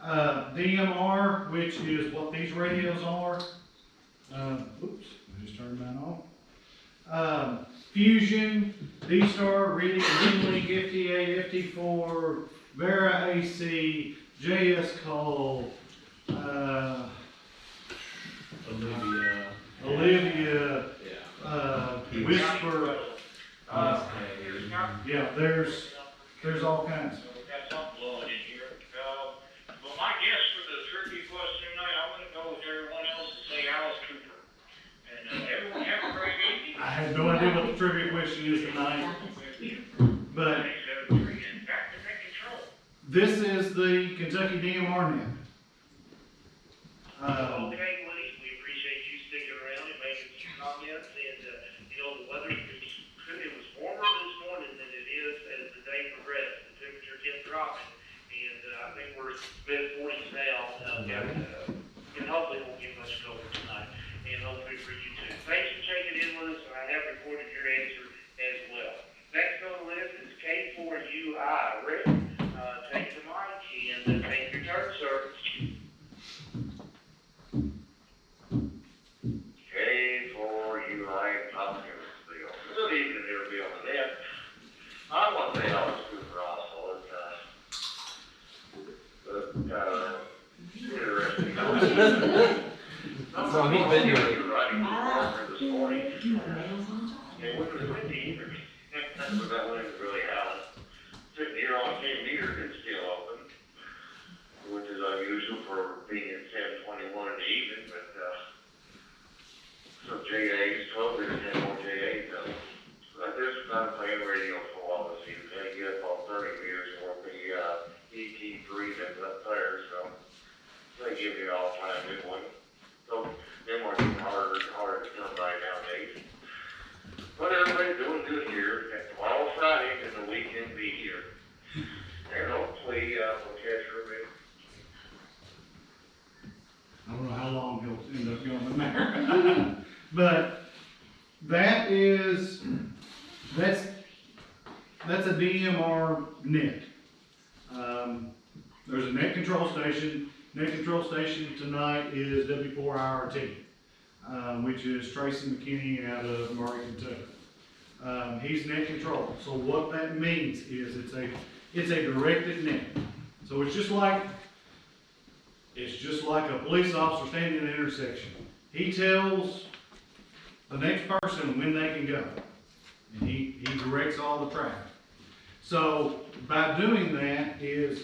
DMR, which is what these radios are. Oops, I just turned mine off. Fusion, D-Star, Riddick, Link, FT8, FT4, Vera AC, JS Cole, Olivia, Whisper. Yeah, there's all kinds. Got something blowing in here. Well, my guess for the trivia question tonight, I'm gonna go with everyone else and say Alice Cooper. And everyone have a great evening. I have no idea what the trivia question is tonight, but this is the Kentucky DMR net. Okay, Woody, we appreciate you sticking around and making some comments, and, you know, the weather, it was warmer this morning than it is as the day progressed. The temperature kept dropping, and, I think we're mid-40s now, and hopefully won't get much colder tonight, and hopefully for you too. Thanks for checking in with us, and I have recorded your answer as well. Next on the list is K4UI. Rick, take the mic and take your turn, sir. K4UI Thompsonville. Good evening, everybody on the net. I want to say Alice Cooper also. Interesting. So he's been here. Writing this morning. And when it was windy, either. That was really Alice. Sitting here on King Meter, it's still open, which is unusual for being at 10:21 in the evening, but, some JAs, 12 minutes and more JAs though. But there's not playing radio for a while this evening. They get about 30 meters or the, ET3 that's up there, so they give you all time new one. So, them are getting harder to come by nowadays. But everybody's doing good here. Tomorrow Friday and the weekend be here. And hopefully, we'll catch her a bit. I don't know how long he'll end up going there. But that's a DMR net. There's a net control station. Net control station tonight is W4IRT, which is Tracy McKinney out of Murray, Kentucky. He's net control. So what that means is it's a directed net. So it's just like a police officer standing in an intersection. He tells the next person when they can go, and he directs all the traffic. So by doing that is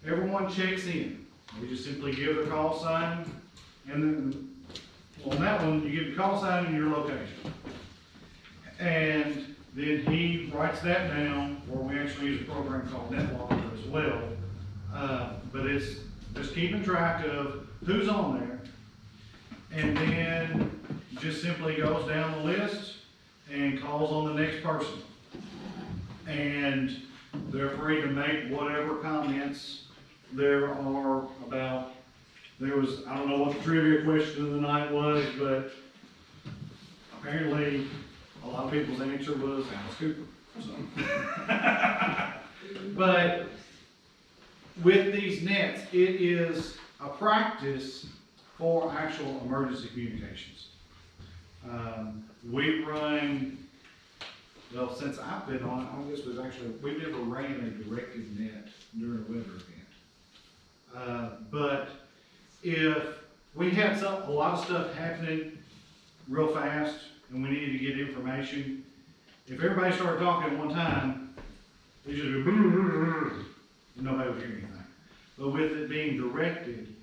everyone checks in. We just simply give the call sign, and then on that one you give the call sign and your location, and then he writes that down, or we actually use a program called NetLogger as well. But it's just keeping track of who's on there, and then just simply goes down the list and calls on the next person. And they're free to make whatever comments there are about. I don't know what the trivia question of the night was, but apparently a lot of people's answer was Alice Cooper. So. But with these nets, it is a practice for actual emergency communications. We run Well, since I've been on it, I guess was actually, we never ran a directed net during a weather event. But if we had a lot of stuff happening real fast and we needed to get information, if everybody started talking at one time, they just go, nobody would hear anything. But with it being directed,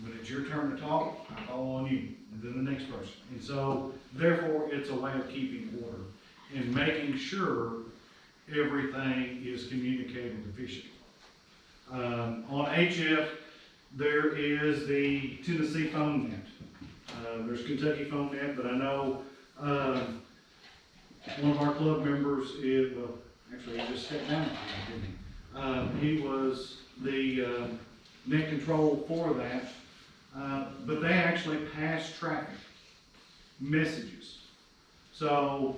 when it's your turn to talk, I call on you, and then the next person. And so, therefore, it's a way of keeping order and making sure everything is communicated efficiently. On HF, there is the Tennessee phone net. There's Kentucky phone net, but I know one of our club members is, well, actually, he just stepped down, didn't he? He was the net control for that, but they actually pass traffic messages. So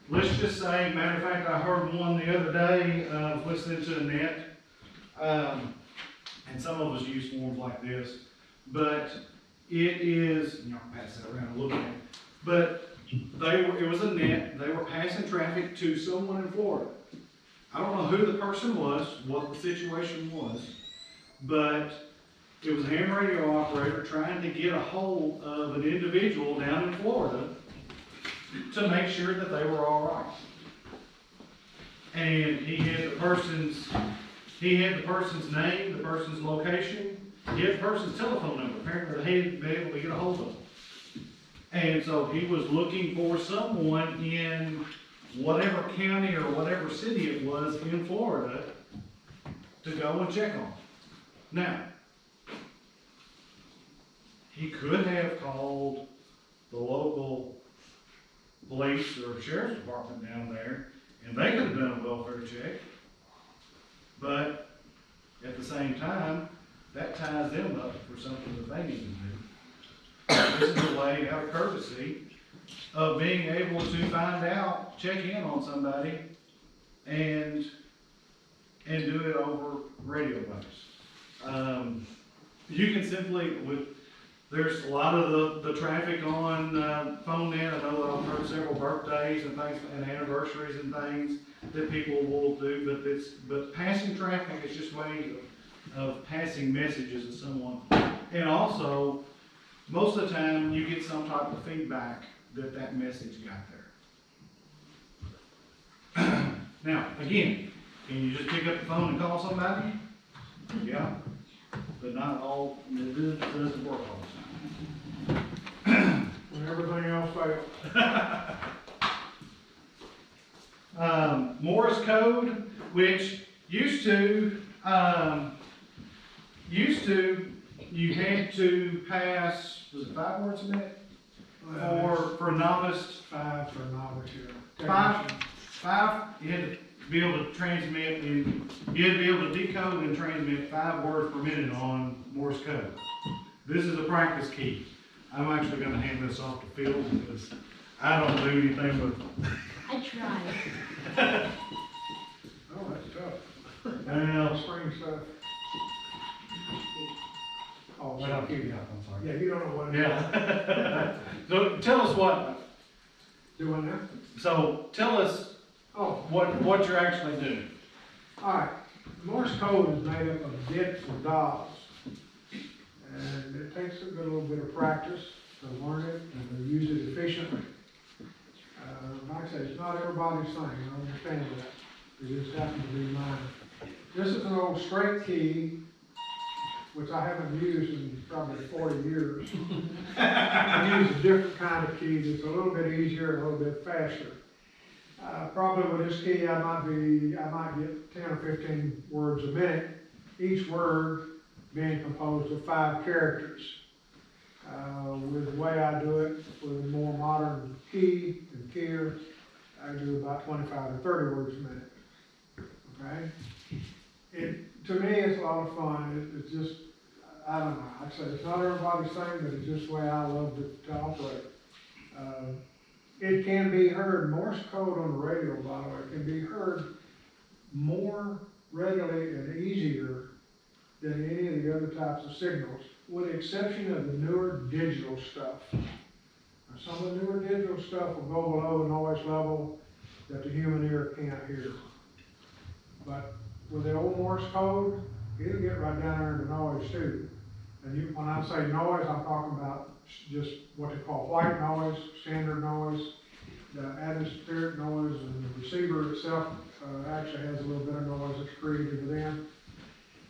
let's just say, matter of fact, I heard one the other day, listening to the net, and some of us use forms like this, but it is, you know, pass that around a little bit, but it was a net, they were passing traffic to someone in Florida. I don't know who the person was, what the situation was, but it was a ham radio operator trying to get a hold of an individual down in Florida to make sure that they were all right. And he had the person's name, the person's location, he had the person's telephone number. Apparently they hadn't been able to get a hold of him. And so he was looking for someone in whatever county or whatever city it was in Florida to go and check on. Now, he could have called the local police or sheriff's department down there, and they could have done a welfare check. But at the same time, that ties them up for something that they need to do. This is a way, out of courtesy, of being able to find out, check in on somebody, and do it over radio waves. You can simply, there's a lot of the traffic on phone net. I know that I've heard several birthdays and things, and anniversaries and things that people will do, but passing traffic is just a way of passing messages to someone. And also, most of the time, you get some type of feedback that message got there. Now, again, can you just pick up the phone and call somebody? Yeah, but not all, it doesn't work all the time. When everything else fails. Morse code, which used to, you had to pass, was it 5 words a minute? For novice? 5 for novice, yeah. 5, you had to be able to transmit, and you had to be able to decode and transmit 5 words per minute on Morse code. This is a practice key. I'm actually gonna hand this off to Phil because I don't do anything with. I tried. Oh, that's tough. Well, Spring stuff. Oh, Well, I'll give you up, I'm sorry. yeah, you don't know what it is. yeah. So tell us what, Doing that? so tell us Oh, what you're actually doing. all right. Morse code is made up of bits and dots. And it takes a little bit of practice to learn it and to use it efficiently. Like I say, it's not everybody's thing, I understand that. It just happens to be mine. This is an old straight key, which I haven't used in probably 40 years. I use a different kind of key that's a little bit easier, a little bit faster. Probably with this key, I might get 10 or 15 words a minute, each word being composed of 5 characters. With the way I do it, with a more modern key and keyer, I do about 25 to 30 words a minute. Okay? To me, it's a lot of fun. It's just, I don't know, I'd say it's not everybody's thing, but it's just the way I love to operate. It can be heard, Morse code on the radio, by the way, can be heard more readily and easier than any of the other types of signals, with the exception of the newer digital stuff. Now, some of the newer digital stuff will go below the noise level that the human ear can't hear. But with the old Morse code, it'll get right down there into noise too. And you, when I say noise, I'm talking about just what they call white noise, standard noise, the atmospheric noise, and the receiver itself, actually has a little bit of noise that's created within.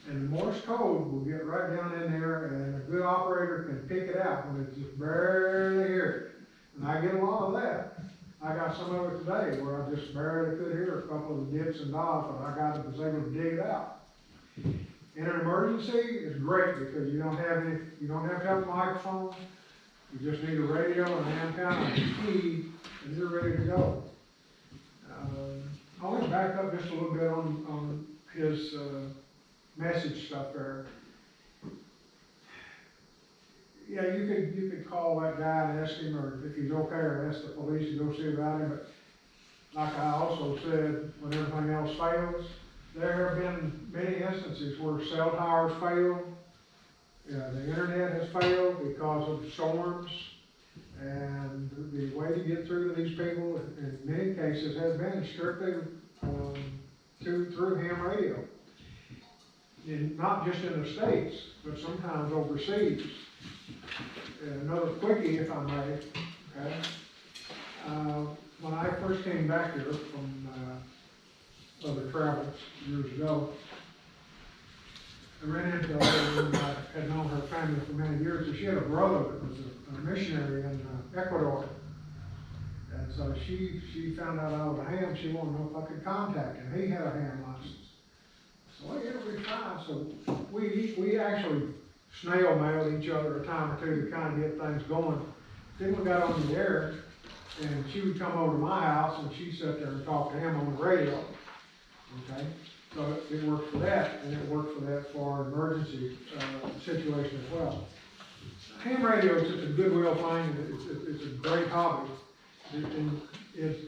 And the Morse code will get right down in there, and a good operator can pick it out when it's just barely hear it. And I get a lot of that. I got some of it today where I just barely could hear a couple of the dips and dots, but was able to dig it out. In an emergency, it's great because you don't have to have a microphone. You just need a radio and an antenna and a key, and you're ready to go. I want to back up just a little bit on his message stuff there. Yeah, you could call that guy and ask him, or if he's okay, or ask the police to go see about him, but like I also said, when everything else fails, there have been many instances where cell towers fail, the internet has failed because of storms, and the way to get through to these people, in many cases, has been strictly through ham radio. And not just in the States, but sometimes overseas. Another quickie, if I may, okay? When I first came back here from other travels years ago, I ran into her, and I had known her family for many years, and she had a brother that was a missionary in Ecuador. And so she found out I was a ham, she wanted to know if I could contact him. He had a ham license. So well, yeah, we tried. So we actually snail mailed each other a time or two to kind of get things going. Then we got on the air, and she would come over to my house, and she'd sit there and talk to him on the radio. Okay? So it worked for that, and it worked for that for our emergency situation as well. Ham radio is just a goodwill thing. It's a great hobby. It's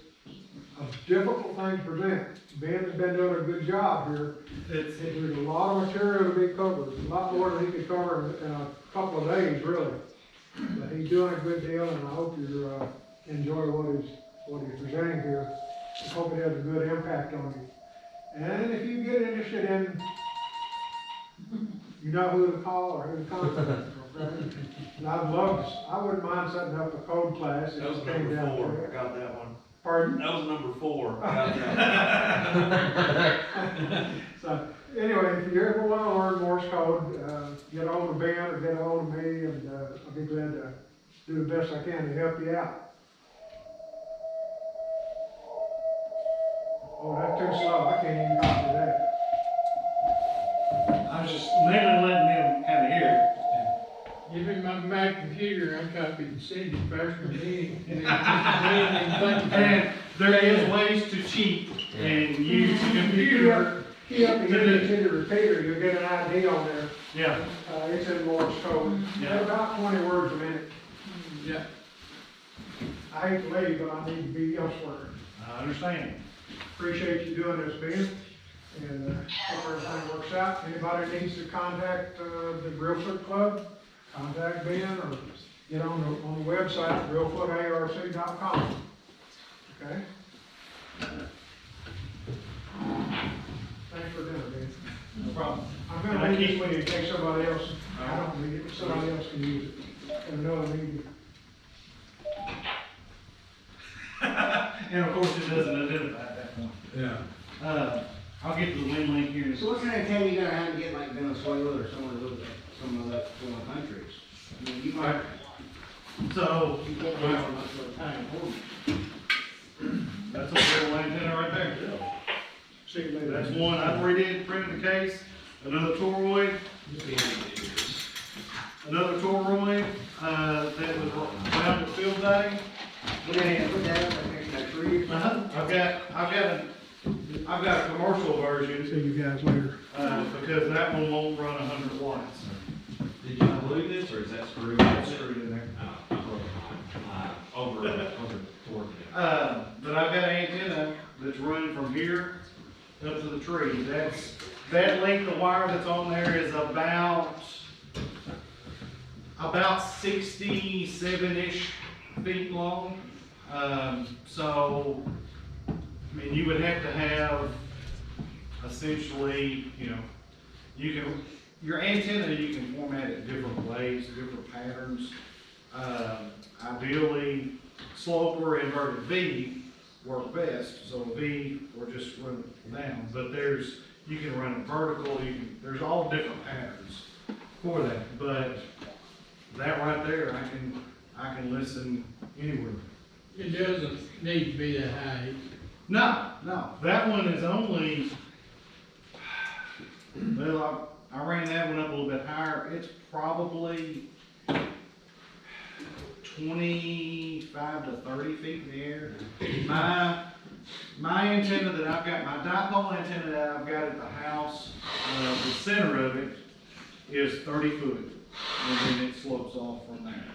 a difficult thing to present. Ben has been doing a good job here. There's a lot of material to be covered, a lot more than he could cover in a couple of days, really. But he's doing a good deal, and I hope you enjoy what he's presenting here. I hope it has a good impact on you. And if you get interested in, you know who to call or who to contact, okay? And I wouldn't mind setting up a code class. If That was it came number down to 4, it. I got that one. Pardon? That was number 4, I got that. So, anyway, if you ever want to learn Morse code, get hold of Ben or get hold of me, and I'll be glad to do the best I can to help you out. Oh, that's too slow, I can't even copy that. I was just mainly letting them kind of hear it. Give him my Mac computer, I copied and sent it faster than he. And there is ways to cheat and use the computer. Key up the image in the repeater, you'll get an ID on there. Yeah, It's in Morse code. Yeah. About 20 words a minute. Yeah. I hate to leave, but I need to be elsewhere. I understand. Appreciate you doing this, Ben, and hope everything works out. Anybody needs to contact the Reelfoot Club, contact Ben, or get on the website, reelfootarc.com. Okay? Thanks for dinner, Ben. No problem. I'm gonna leave this with you in case somebody else, I don't need it, somebody else can use it. And another meeting. And of course, it doesn't identify at that point. Yeah. I'll get to the win link here in a So what kind of time you gonna have to get like Venezuela or some of those foreign countries? I mean, you might, So, you can't have much of a time for them. that's a little antenna right there. See you later. That's one I printed the case, another toroid, that was found at field day. Put that up next to that tree. I've got a commercial version, See you guys later. because that one won't run 100 watts. Did you glue this, or is that screwed? Screwed in there. Over toward it. But I've got an antenna that's running from here up to the tree. That length of wire that's on there is about 67-ish feet long. So I mean, you would have to have essentially, your antenna, you can format it different ways, different patterns. Ideally, slope or inverted V work best, so a V or just run it down, but you can run it vertical, there's all different patterns for that, but that right there, I can listen anywhere. It doesn't need to be that high. No, that one is only, well, I ran that one up a little bit higher, it's probably 25 to 30 feet in the air. My antenna that I've got, my dipole antenna that I've got at the house, the center of it is 30 foot, and then it slopes off from there.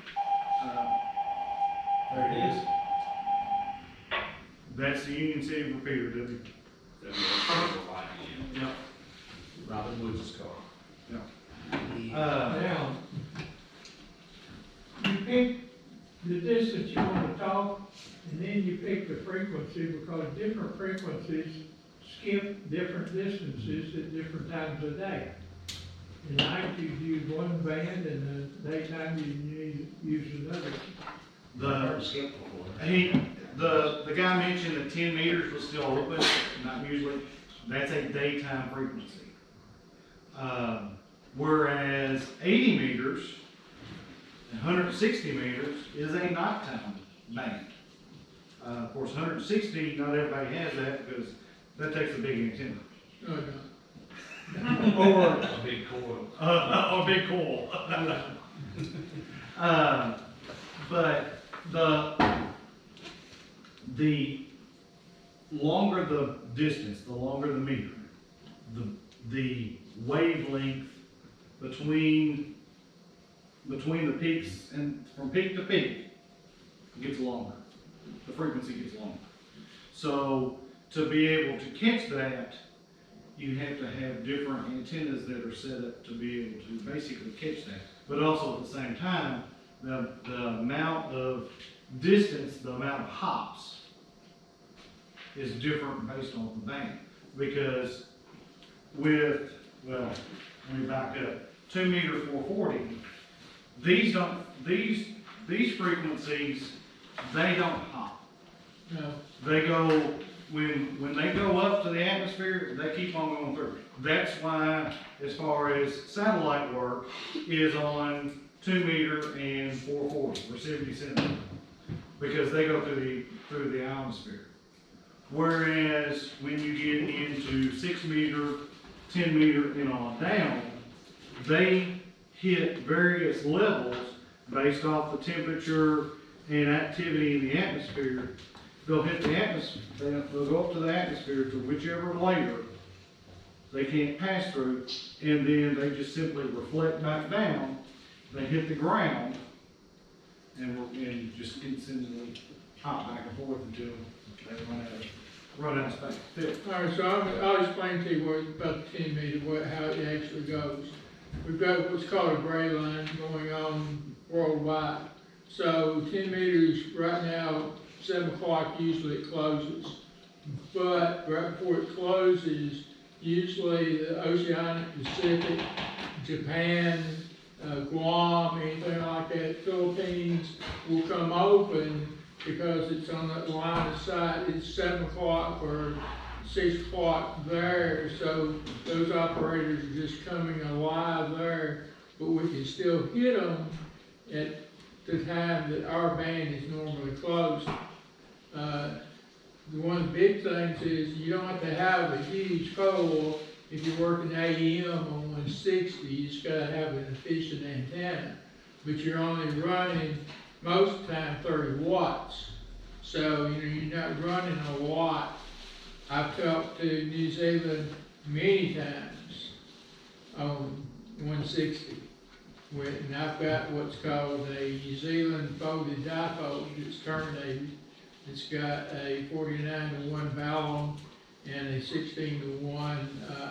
There it is. That's the Union City repeater, W. Yep. Robin Woods' car. Now, you pick the distance you want to talk, and then you pick the frequency, because different frequencies skip different distances at different times of day. At night you use one band, and the daytime you use another. The guy mentioned that 10 meters was still open, not usually, that's a daytime frequency. Whereas 80 meters and 160 meters is a nighttime band. Of course, 160, not everybody has that because that takes a big antenna. No, Or A big coil. a big coil. But the longer the distance, the longer the meter, the wavelength between the peaks and from peak to peak gets longer. The frequency gets longer. So to be able to catch that, you have to have different antennas that are set up to be able to basically catch that. But also at the same time, the amount of distance, the amount of hops is different based on the band. Because let me back up, 2 meter 440, these frequencies, they don't hop. no. They go, when they go up to the atmosphere, they keep on going through. That's why, as far as satellite work, is on 2 meter and 440, or 70 centimeters, because they go through the atmosphere. Whereas when you get into 6 meter, 10 meter, and on down, they hit various levels based off the temperature and activity in the atmosphere. They'll hit the atmosphere, they'll go up to the atmosphere to whichever layer they can't pass through, and then they just simply reflect back down. They hit the ground, and just instantly hop back and forth until they run out of space. All right, so I'll explain to you about the 10 meter, how it actually goes. We've got what's called a gray line going on worldwide. So 10 meters right now, 7 o'clock usually it closes. But right before it closes, usually the Oceanic Pacific, Japan, Guam, anything like that, Philippines will come open because it's on that line of sight. It's 7 o'clock or 6 o'clock there, so those operators are just coming alive there, but we can still hit them at the time that our band is normally closed. One of the big things is you don't have to have a huge coil if you're working AEM on 160. You just gotta have an efficient antenna, but you're only running most of the time 30 watts. So you're not running a lot. I've talked to New Zealand many times on 160. And I've got what's called a New Zealand folded dipole that's terminated. It's got a 49-to-1 valve and a 16-to-1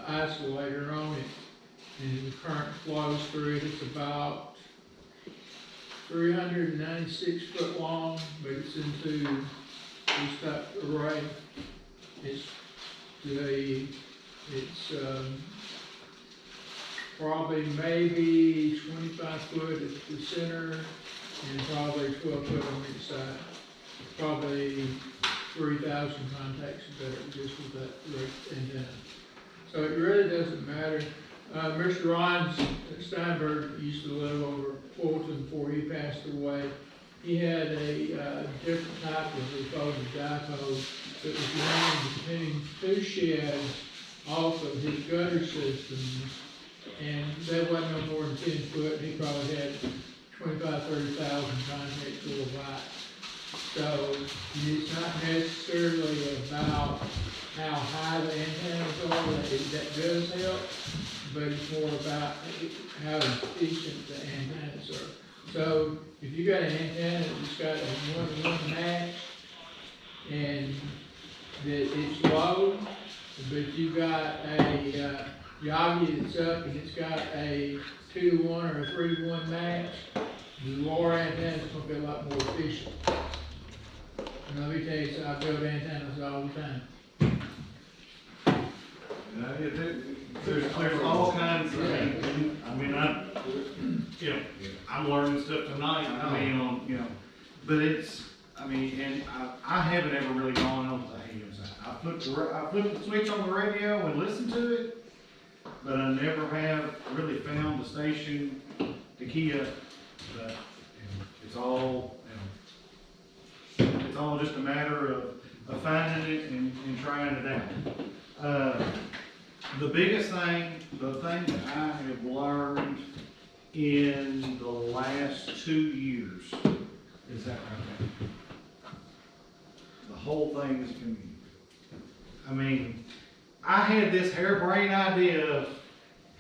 isolator on it. And the current flows through it. It's about 396 foot long, but it's into this type of array. It's probably maybe 25 foot at the center and probably 12 foot on each side. Probably 3,000 contacts better just with that antenna. So it really doesn't matter. Mr. Ron Steinberg used to live over Fulton before he passed away. He had a different type of refolded dipole that was running between two sheds off of his gutter systems, and that wasn't no more than 10 foot. He probably had 25,000, 30,000 contacts worldwide. So it's not necessarily about how high the antennas are, that does help, but it's more about how efficient the antennas are. So if you got an antenna that's got a 1-to-1 match and that it's low, but you got a Yagi that's up and it's got a 2-to-1 or a 3-to-1 match, the lower antenna is going to be a lot more efficient. And let me tell you, so I build antennas all the time. There's all kinds of, I mean, I'm learning stuff tonight, but it's, and I haven't ever really gone on to the AM side. I flipped the switch on the radio and listened to it, but I never have really found a station to key up. But it's all just a matter of finding it and trying it out. The biggest thing, the thing that I have learned in the last 2 years is that right there. The whole thing is community. I mean, I had this harebrained idea of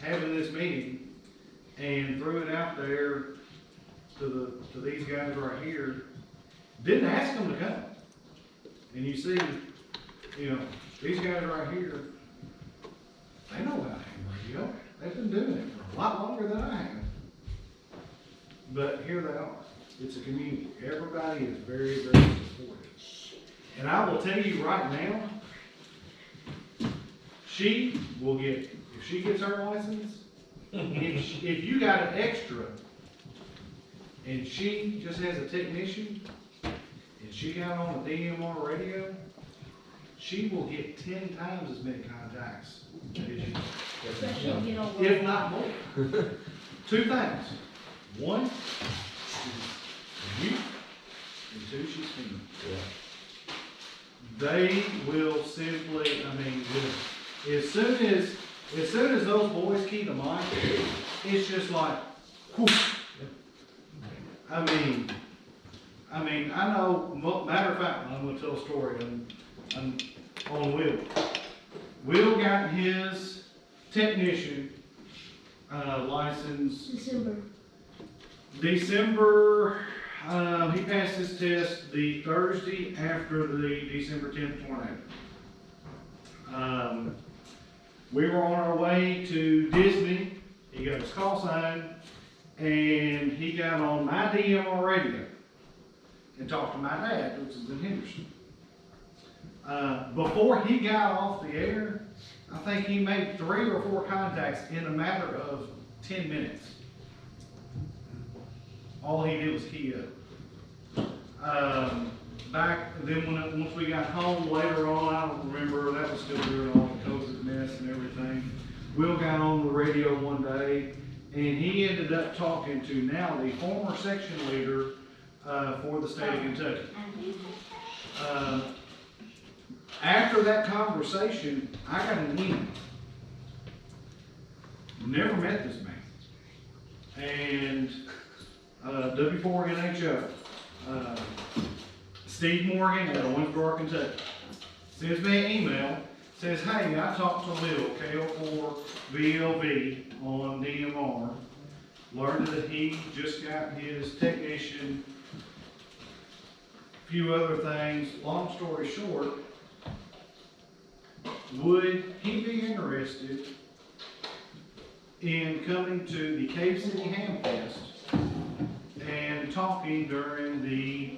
having this meeting and threw it out there to these guys right here. Didn't ask them to come. And you see, these guys right here, they know about ham radio. They've been doing it for a lot longer than I have. But here they are. It's a community. Everybody is very, very supportive. And I will tell you right now, she will get, if she gets her license, if you got an extra and she just has a technician and she got on a DMR radio, she will get 10 times as many contacts as you. If not more. 2 things. 1, she's you, and 2, she's female. They will simply, as soon as those boys key the mic, it's just like, whew. I know, matter of fact, I'm gonna tell a story on Will. Will got his technician, license. December, he passed his test the Thursday after the December 10th tornado. We were on our way to Disney. He got his call sign and he got on my DMR radio and talked to my dad, which is in Henderson. Before he got off the air, I think he made 3 or 4 contacts in a matter of 10 minutes. All he did was key up. Back then, once we got home later on, I don't remember, that was still during all the COVID mess and everything. Will got on the radio one day, and he ended up talking to now the former section leader for the state of Kentucky. After that conversation, I got an email. Never met this man. And W4NHO, Steve Morgan at Owensboro, Kentucky, sends me an email, says, hey, I talked to Will, KO4 VLV on DMR, learned that he just got his technician, a few other things. Long story short, would he be interested in coming to the Cave City Ham Fest and talking during the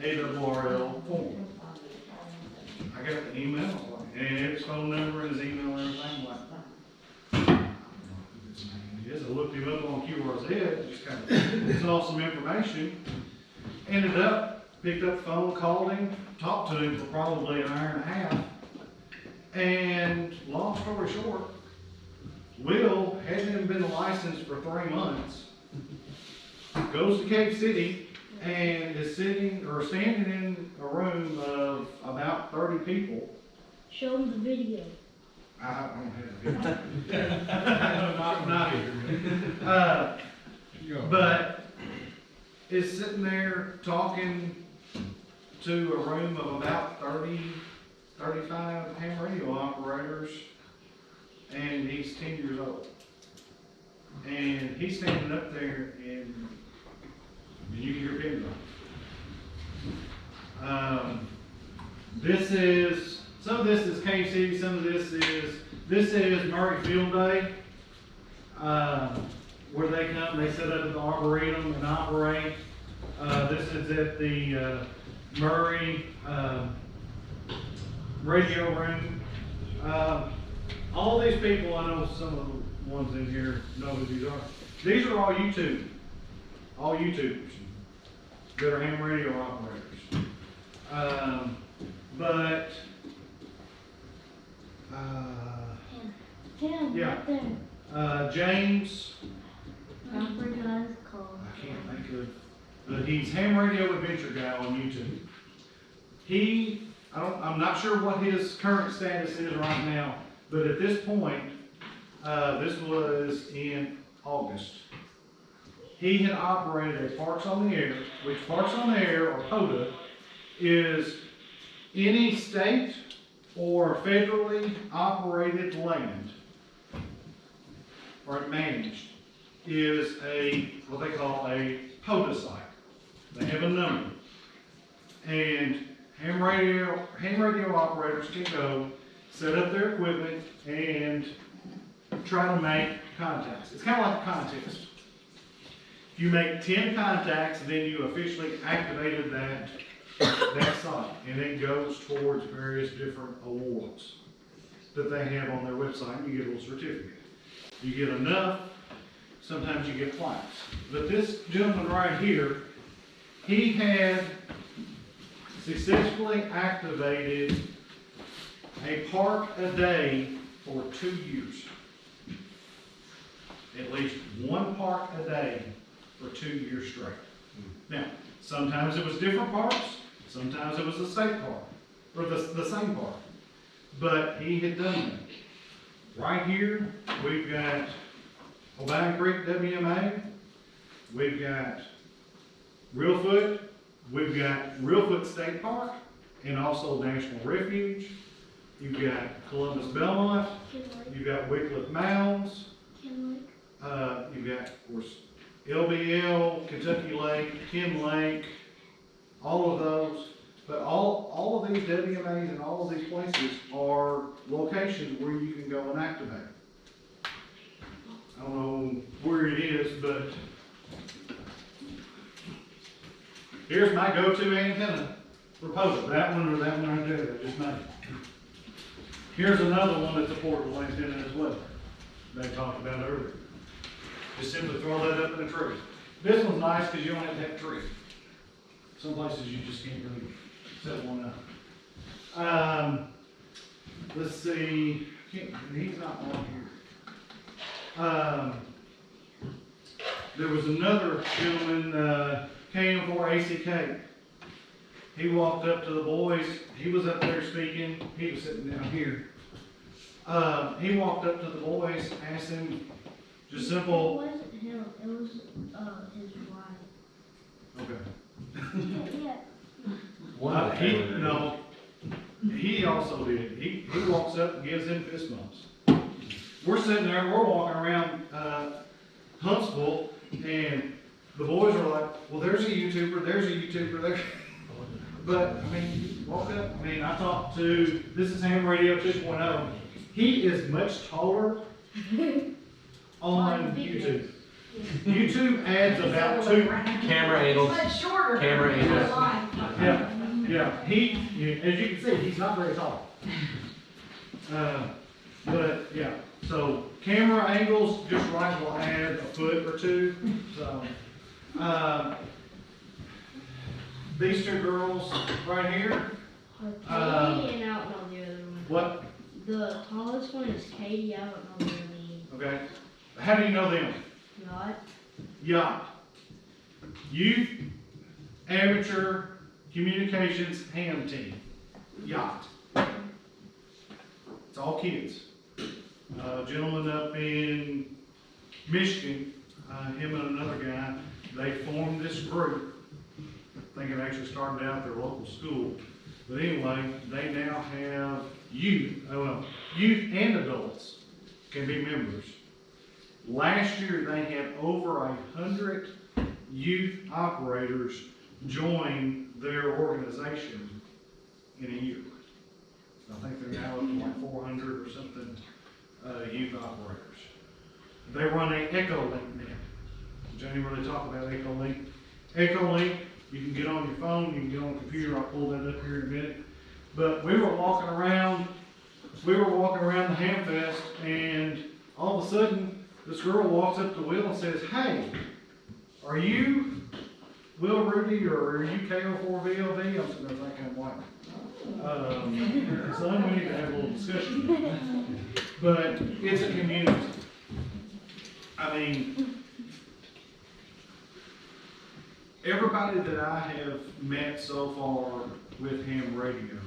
ARRL forum? I got the email, I was like, and his phone number and his email and everything, I'm like, I don't know who this man is. I looked him up on QRZ, just kind of saw some information. Ended up, picked up the phone, called him, talked to him for probably an hour and a half. And long story short, Will hadn't even been licensed for 3 months. Goes to Cave City and is standing in a room of about 30 people. Show them the video. I don't have a video. Not here. But is sitting there talking to a room of about 35 ham radio operators, and he's 10 years old. And he's standing up there and you can hear pin drop. Some of this is Cave City, some of this is Murray Field Day, where they come, they set up at the Arboretum and operate. This is at the Murray radio room. All these people, I know some of the ones in here know who these are. These are all YouTubers that are ham radio operators. Yeah. Right there. James, I forgot his call. I can't think of, but he's Ham Radio Adventure Guy on YouTube. I'm not sure what his current status is right now, but at this point, this was in August. He had operated a Parks on the Air, which Parks on the Air, or POTA, is any state or federally operated land, or managed, is what they call a POTA site. They have a number. And ham radio operators can go, set up their equipment, and try to make contacts. It's kind of like a contest. You make 10 contacts, then you officially activated that site, and it goes towards various different awards that they have on their website, and you get a little certificate. You get enough, sometimes you get plaques. But this gentleman right here, he had successfully activated a park a day for 2 years. At least one park a day for 2 years straight. Now, sometimes it was different parks, sometimes it was the state park, or the same park. But he had done that. Right here, we've got O'Brien Creek WMA, we've got Reelfoot, we've got Reelfoot State Park, and also National Refuge. You've got Columbus Belmont, you've got Wycliffe Mounds, you've got, of course, LBL, Kentucky Lake, Ken Lake, all of those. But all of these WMAs and all of these places are locations where you can go and activate. I don't know where it is, but here's my go-to antenna for POTA. That one or that one right there, I just made. Here's another one that's a portable antenna as well. They talked about earlier. Just simply throw that up in a tree. This one's nice because you don't have to have a tree. Some places you just can't really set one up. Let's see, he's not on here. There was another gentleman, KM4ACK. He walked up to the boys, he was up there speaking, he was sitting down here. He walked up to the boys, asked them, just simple. It wasn't him, it was, his wife. Okay. Yeah. He also did. He walks up and gives them fist bumps. We're sitting there, we're walking around Huntsville, and the boys are like, well, there's a YouTuber, there's. But, I mean, walk up, I talked to, this is Ham Radio 2.0. He is much taller on YouTube. YouTube adds about 2 Camera angles. Much shorter. Camera angles. Yeah, as you can see, he's not very tall. But, yeah, so camera angles, just right will add a foot or two, so. These two girls right here, Katie, and I don't know the other one. what, The tallest one is Katie, I don't know their name. okay, how do you know them? Not. Yacht. Youth Amateur Communications Ham Team. Yacht. It's all kids. A gentleman up in Michigan, him and another guy, they formed this group. I think it actually started out their local school. But anyway, they now have youth and adults can be members. Last year, they had over 100 youth operators join their organization in a year. I think they're now up to like 400 or something, youth operators. They run an Echolink now. Johnny really talked about Echolink. Echolink, you can get on your phone, you can get on the computer, I'll pull that up here in a minute. But we were walking around the Hamfest, and all of a sudden, this girl walks up to Will and says, "Hey, are you Will Rudy, or are you KO4VLV?" I'm sitting there thinking, like, son, we need to have a little discussion. But it's a community. I mean, everybody that I have met so far with ham radio,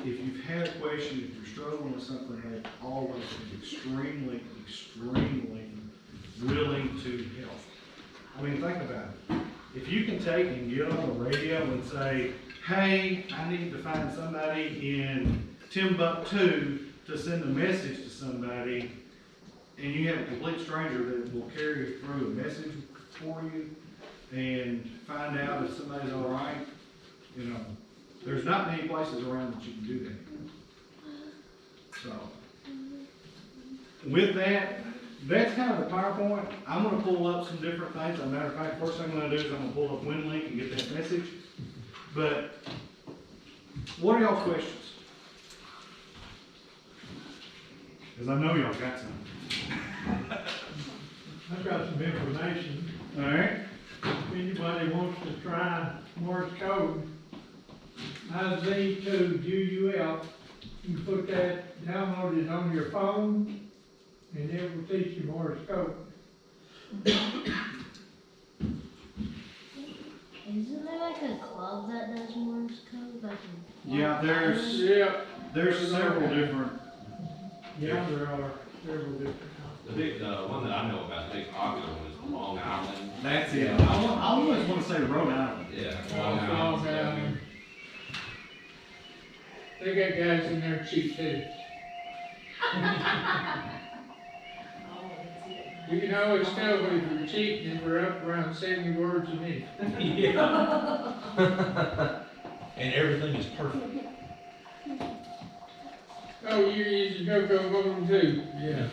if you've had a question, if you're struggling with something, they've always been extremely, extremely willing to help. I mean, think about it. If you can take and get on the radio and say, "Hey, I need to find somebody in Timbuktu to send a message to somebody," and you have a complete stranger that will carry through a message for you and find out if somebody's all right, you know, there's not many places around that you can do that. So, with that, that's kind of the PowerPoint. I'm gonna pull up some different things. As a matter of fact, first thing I'm gonna do is I'm gonna pull up WinLink and get that message. But, what are y'all's questions? Because I know y'all got some. I've got some information. All right? If anybody wants to try Morse code, IZ2UUL, you can put that, download it on your phone, and it will teach you Morse code. Isn't there like a club that does Morse code? Like Yeah, Yep. there's several different. Yeah, there are several different. The big, one that I know about, the big popular one is Long Island. That's it. I always want to say Rhode Island. Yeah. Long Island. They got guys in there cheap too. You can always tell if you're cheating if we're up around 70 words a minute. Yeah. And everything is perfect. Oh, you're using Coco Golden too? Yeah.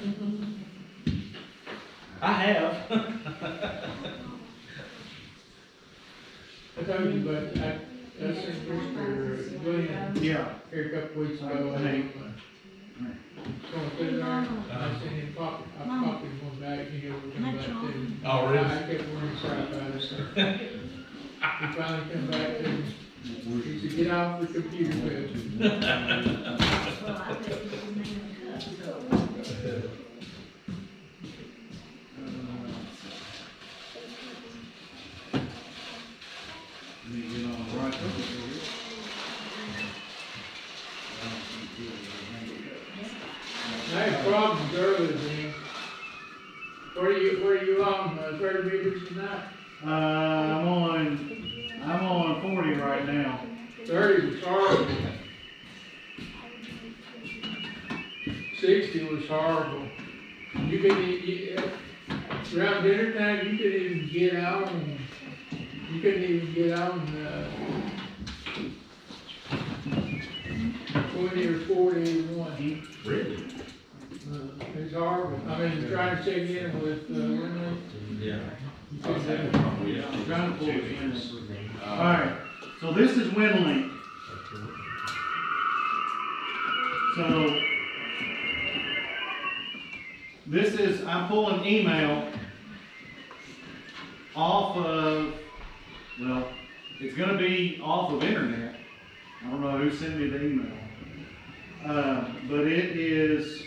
I have. I told you, but I sent Mr. William Yeah. here a couple weeks ago, and he gonna put it there. I sent him I copied him one back, he never come back to me. Oh, really? I kept worrying sorry about it, so. He finally come back to me. He said, "Get off the computer, Bill." Well, I bet his name is Cup. Let me get on the right over here. I had problems earlier, man. Where you on, 30 meters tonight? I'm on 40 right now. 30 was horrible. 60 was horrible. You couldn't, around dinner time, you couldn't even get out, and you couldn't even get out and, 20 or 41. Really? It's horrible. I mean, trying to check in with, Yeah. you couldn't do it. I'm trying to pull it in. Alright, so this is WinLink. So, this is, I'm pulling email off of, well, it's gonna be off of internet. I don't know who sent me the email. But it is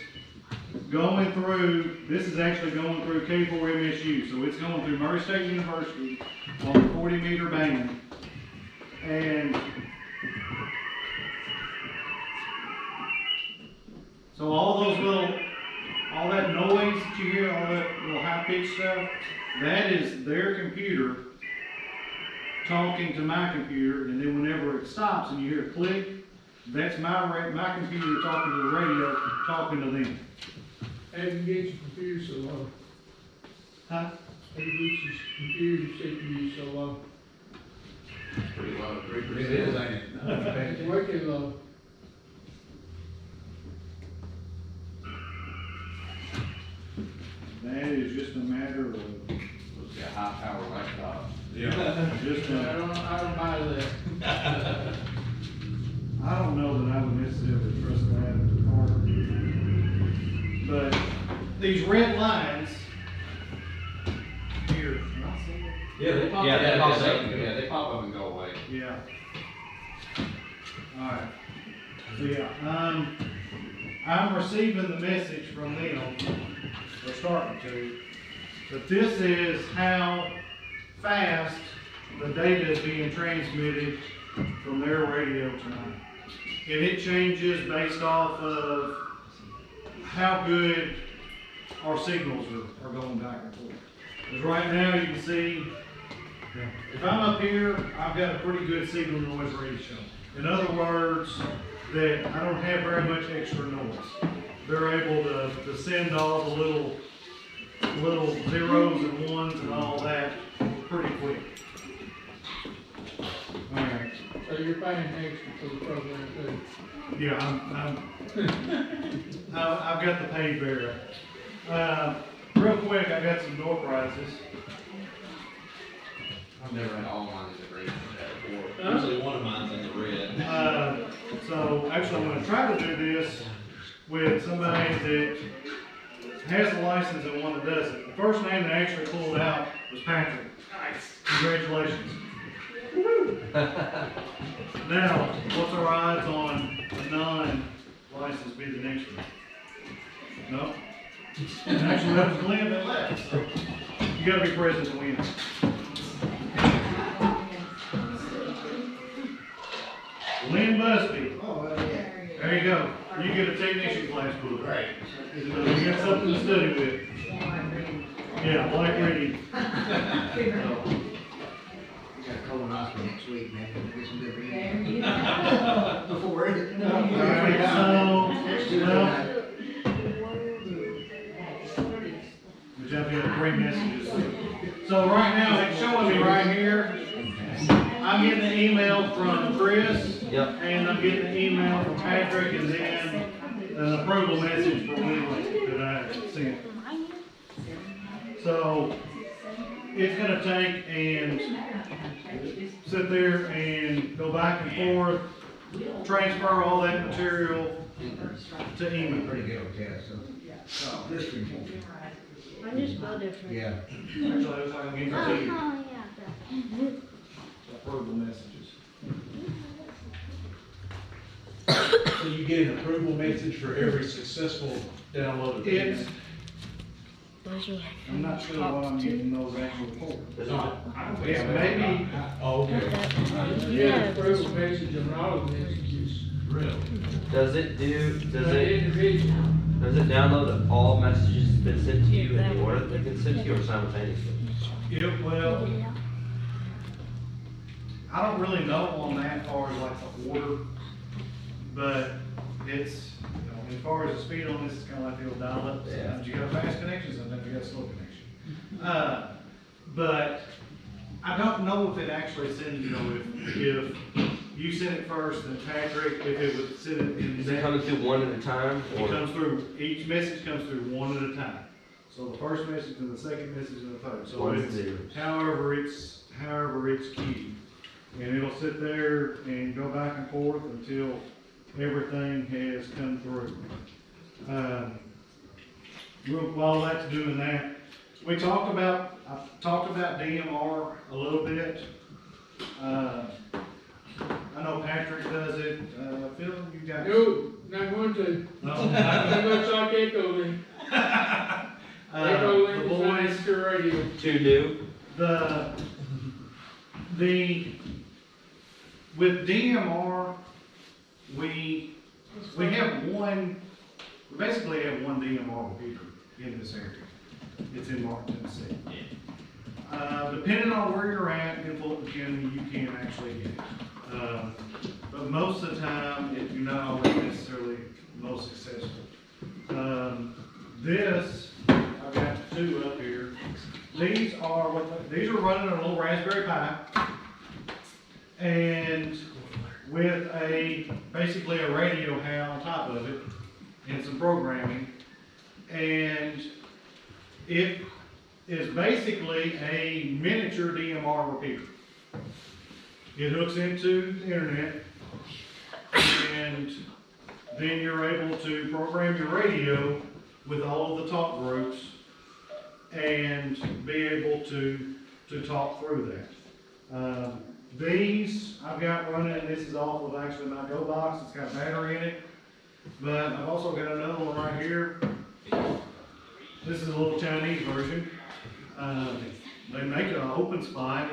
going through, this is actually going through K4MSU. So it's going through Murray State University on the 40-meter band. And so all those little, all that noise that you hear, all that little high-pitched stuff, that is their computer talking to my computer, and then whenever it stops and you hear a click, that's my computer talking to the radio, talking to them. How do you get your computer so low? Huh? How do you get your computer CPU so low? Pretty low, 3%. It is, ain't it? Wicked low. That is just a matter of, It's got high power laptop. Yeah. just I don't buy that. I don't know that I would necessarily trust that part. But these red lines here, can I see it? Yeah, they pop Yeah, up. they pop up. Yeah, they pop up and go away. Yeah. Alright. So yeah, I'm receiving the message from them, or starting to, but this is how fast the data is being transmitted from their radio tonight. And it changes based off of how good our signals are going back and forth. Because right now you can see, if I'm up here, I've got a pretty good signal noise ratio. In other words, that I don't have very much extra noise. They're able to send all the little zeros and ones and all that pretty quick. Alright. So you're paying extra for the program too? Yeah, I've got the pay bearer. Real quick, I got some door prizes. I've never had all mine in the green before. Huh? Usually one of mine's in the red. So actually, I'm gonna try to do this with somebody that has a license and one that doesn't. The first name that I actually pulled out was Patrick. Nice. Congratulations. Now, what's our odds on a non-license be the next one? No? Actually, that was Glenn that left, so you gotta be present to win. Lynn Busby. Oh, well, yeah. There you go. You get a technician class book. Right. You got something to study with. Yeah, like reading. We got a colonoscopy next week, man, we'll get some good There reading. you go. Before it. Alright, so, well, good job, you had great messages. So right now, it's showing me right here, I'm getting an email from Chris. Yep. And I'm getting an email from Patrick, and then an approval message from Willie that I sent. So, it's gonna take and sit there and go back and forth, transfer all that material to email. Pretty good, okay, so. This one. I just spelled different. Yeah. Actually, that's how I'm getting Oh, to you, yeah. approval messages. So you get an approval message for every successful download of It's, Where's your? I'm not sure why I'm getting those actual reports. Yeah, maybe. Oh, okay. You get approval message on all of the messages. Really? Does it But individual. does it download all messages that's been sent to you in the order that they've been sent to you or simultaneously? Yeah, well, I don't really know on that far as like the order, but it's, you know, as far as the speed on this, it's kinda like the old dial-up. Yeah. Sometimes you got a fast connection, sometimes you got a slow connection. But I don't know if it actually sends, you know, if you send it first, then Patrick, if it would send it in Is it that. coming through one at a time It or? comes through, each message comes through one at a time. So the first message and the second message and the third. So One's it's zeros. however it's keyed. And it'll sit there and go back and forth until everything has come through. while that's doing that, I talked about DMR a little bit. I know Patrick does it, Phil, you got? No, not going to. No. Not much like Echo Link. Echo Link The is boys, not extra radio. Too new? with DMR, we basically have one DMR repeater in this area. It's in Martin, Tennessee. Depending on where you're at in Fulton County, you can actually get it. But most of the time, you're not always necessarily most successful. I've got two up here. These are running a little Raspberry Pi, and with basically a radio hat on top of it, and some programming, and it is basically a miniature DMR repeater. It hooks into the internet, and then you're able to program your radio with all of the talk groups and be able to talk through that. These I've got running, and this is off of actually my Go box. It's got a battery in it, but I've also got another one right here. This is a little Chinese version. They make an open spot.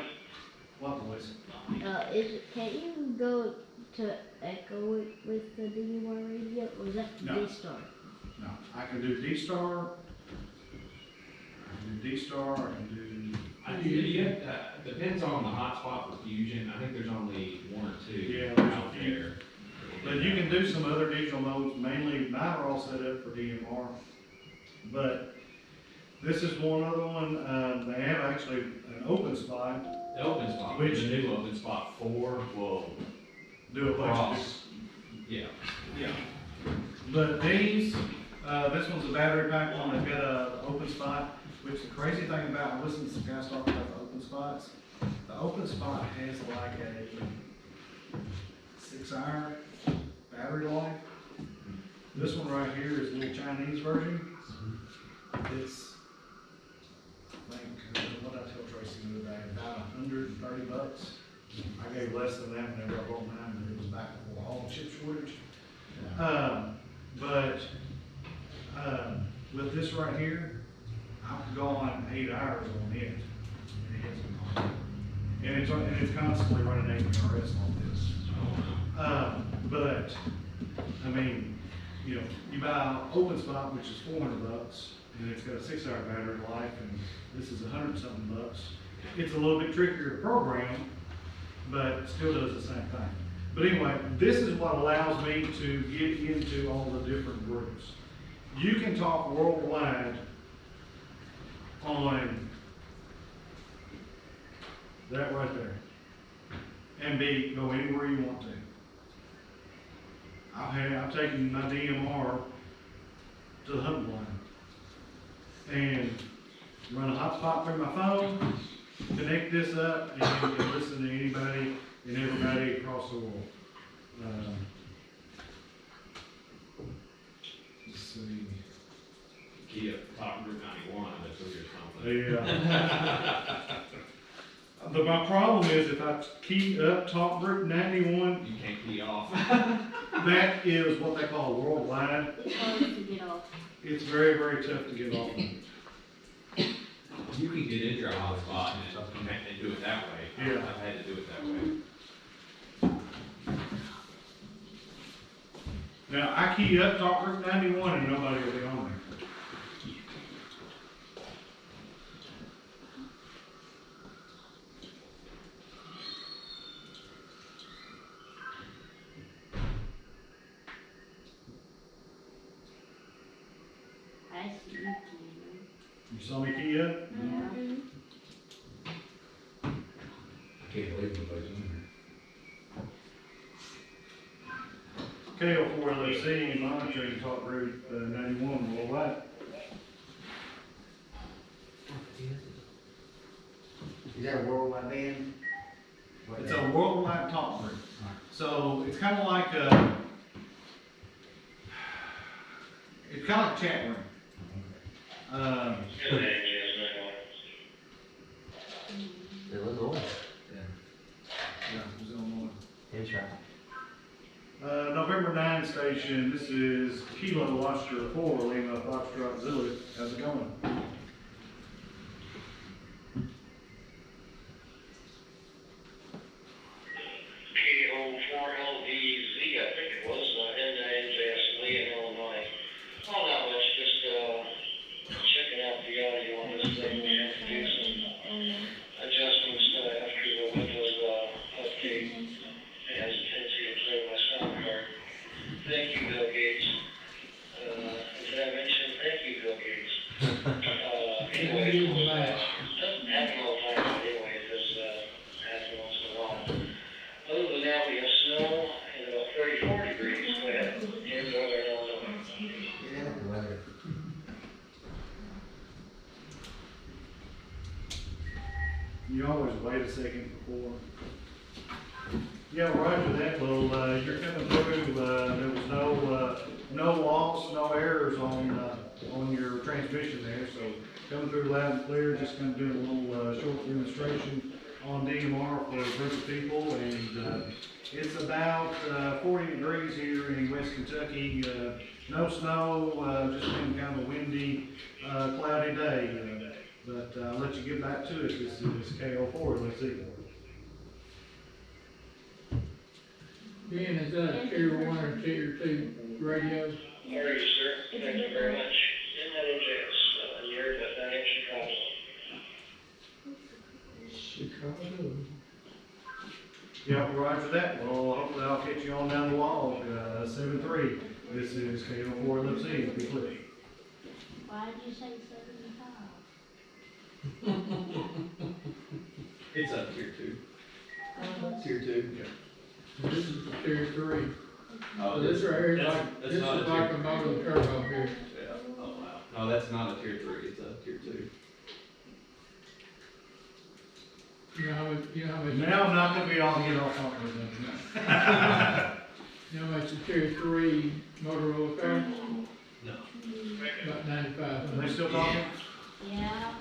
What boys? Can you go to Echo with the DMR radio, or is that No. D-Star? No, I can do D-Star. Depends on the hotspot for Fusion. I think there's only one or two Yeah, there's a out few. there. But you can do some other digital modes, mainly mine are all set up for DMR. But this is one other one, they have actually an open spot, The open spot, Which- the new open spot 4 will do a bunch of cross. Yeah. Yeah. But these, this one's a battery pack one, they've got a open spot, which the crazy thing about, I listened to some guys talk about the open spots. The open spot has like a 6-hour battery life. This one right here is a little Chinese version. It's, I think, what did I tell Tracy the other day, about $130. I gave less than that whenever I bought mine, but it was back before all the chip shortage. With this right here, I've gone 8 hours on it, and it hasn't gone. And it's constantly running 8 RS on this. But, I mean, you know, you buy an open spot, which is $400, and it's got a 6-hour battery life, and this is $100-something bucks. It's a little bit trickier to program, but it still does the same thing. But anyway, this is what allows me to get into all the different groups. You can talk worldwide on that right there, and go anywhere you want to. I've taken my DMR to the hunting line and run a hotspot through my phone, connect this up, and you can listen to anybody and everybody across the world. Let's see. Key up top Route 91, that's where you're something. Yeah. But my problem is if I key up top Route 91, You can't key off. that is what they call worldwide. It's hard to get off. It's very, very tough to get off of it. You can get into your hotspot and do it that way. Yeah. I've had to do it that way. Now, I key up top Route 91 and nobody will be on there. I see you. You saw me key up? Yeah. Can't believe nobody's in KO4 LFC monitoring top Route 91 worldwide. Is that a worldwide band? It's a worldwide talk group. So it's kind of like it's kind of like a chat room. Illinois. Yeah, it was Illinois. That's right. November 9 station, this is Kilo Oscar 4, Lima Foxtrot Zulu. How's it going? KO4LVZ, I think it was, NJS Lee in Illinois. Oh, not much, just, checking out the audio on this thing. We have to do some adjustments, after the Windows, update. It has a tendency to clear my sound card. Thank you, Bill Gates. Did I mention, thank you, Bill Gates. Anyway, doesn't happen all the time, but anyway, it does, happen once in a while. Other than that, we have snow and about 34 degrees. Go ahead. Here's Northern Illinois. Yeah, the weather. You always wait a second before. Yeah, roger that, well, you're coming through, there was no loss, no errors on your transmission there, so coming through loud and clear, just gonna do a little, short demonstration on DMR for a group of people, and, it's about, 40 degrees here in West Kentucky, no snow, just been kind of a windy, cloudy day, but I'll let you get back to it. This is KO4, let's see. Ben, is that a tier 1 or tier 2 radio? How are you, sir? Thank you very much. In that NJS, near the down in Chicago. Chicago. Yeah, roger that. Well, hopefully I'll catch you on down the log, 7-3. This is KO4, let's see, be clear. Why did you say 75? It's up tier 2. Tier 2, yeah. This is the tier 3. Oh, So this right here is that's- like, that's this not is a like tier- a motor turbo here. Yeah, oh wow. No, that's not a tier 3, it's a tier 2. You know how much, Now I'm not gonna be able to get off talking with them. you know how much the tier 3 Motorola costs? No. About 95. Are they still talking? Yeah.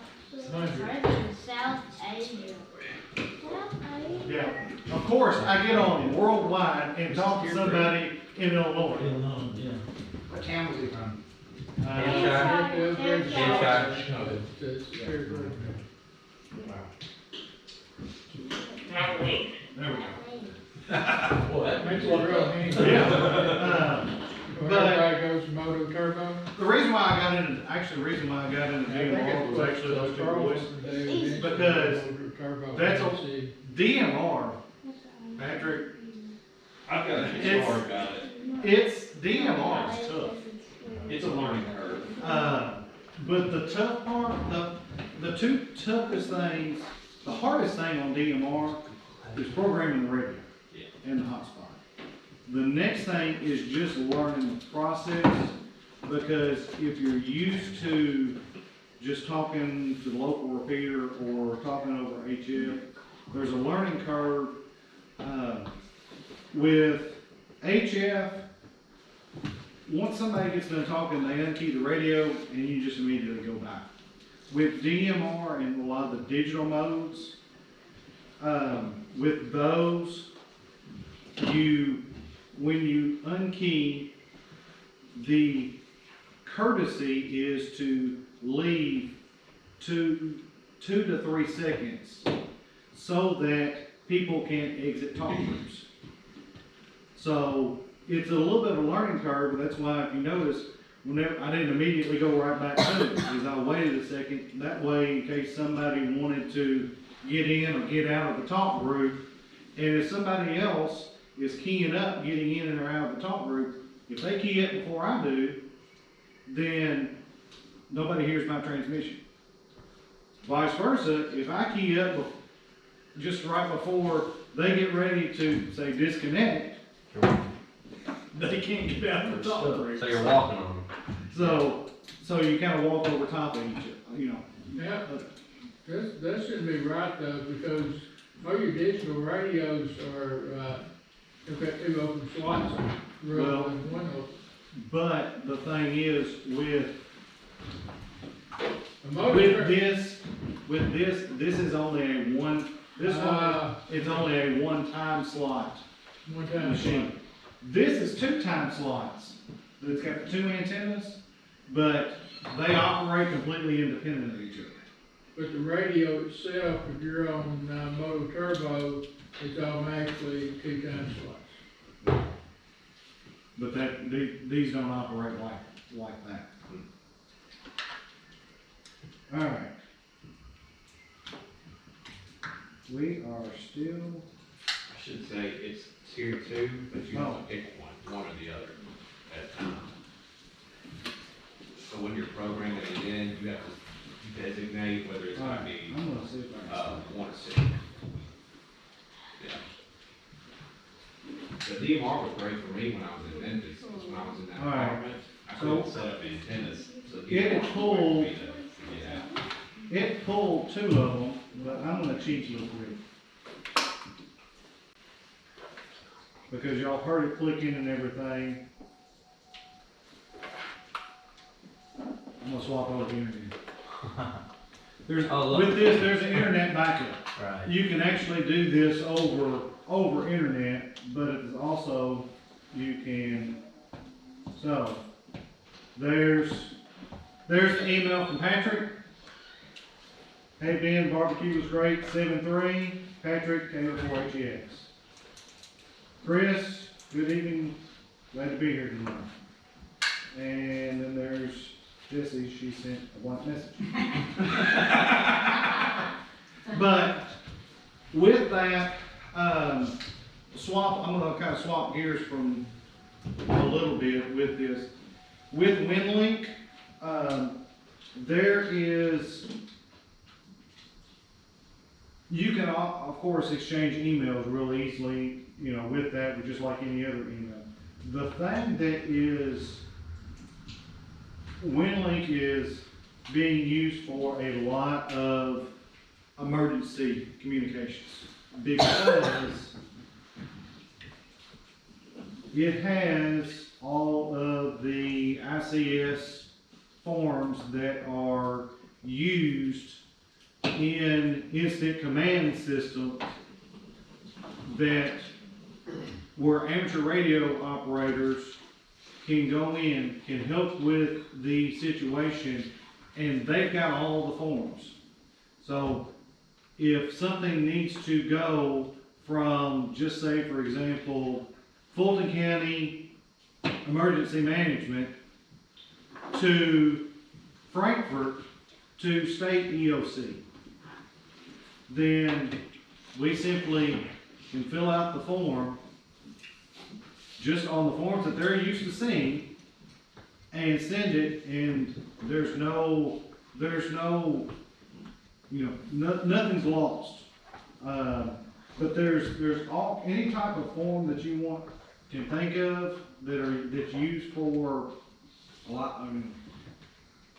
Hundred. Right in South Asia. South Asia. Yeah. Of course, I get on worldwide and talk to somebody in Illinois. What town was he from? It's tier 3. There we go. Well, that Makes it real handy. Yeah. When But- everybody goes to motor turbo. The reason why I got into DMR was actually those two boys. Because that's a- DMR, Patrick, I've got a It's- hard about it. it's DMR is tough. It's a learning curve. But the tough part, the two toughest things, the hardest thing on DMR is programming the radio and the hotspot. The next thing is just learning the process, because if you're used to just talking to the local repeater or talking over HF, there's a learning curve. With HF, once somebody gets done talking, they unkey the radio and you just immediately go back. With DMR and a lot of the digital modes, with those, when you unkey, the courtesy is to leave 2 to 3 seconds so that people can't exit talk groups. So it's a little bit of a learning curve, but that's why if you notice, whenever I didn't immediately go right back to it, because I waited a second. That way, in case somebody wanted to get in or get out of the talk group, and if somebody else is keying up, getting in and or out of the talk group, if they key up before I do, then nobody hears my transmission. Vice versa, if I key up just right before they get ready to say disconnect, they can't get out of the talk group. So you're walking on them. So you kind of walk over top of each other, you know. Yeah, that shouldn't be right though, because all your digital radios are, they've got 2 open slots rather than 1 open. But the thing is, with This is only a it's only a one-time slot One-time machine. This is two-time slots. It's got the two antennas, but they operate completely independent of each other. But the radio itself, if you're on Moto Turbo, it's automatically two-time slots. But these don't operate like that. All right. We are still. I should say it's tier 2, but you have to pick one or the other at a time. So when you're programming it in, you have to designate whether it's going to be I'm gonna see if I can. 1 or 6. Yeah. The DMR was great for me when I was in Memphis, because when I was in that All right. apartment, I couldn't set up antennas. So It DMR pulled- would be yeah. It pulled two of them, but I'm gonna cheat you a little bit. Because y'all heard it clicking and everything. I'm gonna swap over the internet. Oh, look. With this, there's an internet backup. Right. You can actually do this over internet, but it's also, you can, so, there's the email from Patrick. Hey Ben, barbecue was great, 7-3, Patrick, KO4HEX. Chris, good evening, glad to be here tonight. And then there's Jessie, she sent a blank message. But with that, swap, I'm gonna kind of swap gears from a little bit with this. With WinLink, there is, you can of course exchange emails real easily, you know, with that, just like any other email. The thing that is, WinLink is being used for a lot of emergency communications because it has all of the ICS forms that are used in instant command systems that where amateur radio operators can go in, can help with the situation, and they've got all the forms. So if something needs to go from, just say for example, Fulton County Emergency Management to Frankfort to state EOC, then we simply can fill out the form just on the forms that they're used to seeing and send it, and there's no, you know, nothing's lost. But there's any type of form that you can think of that's used for a lot, I mean,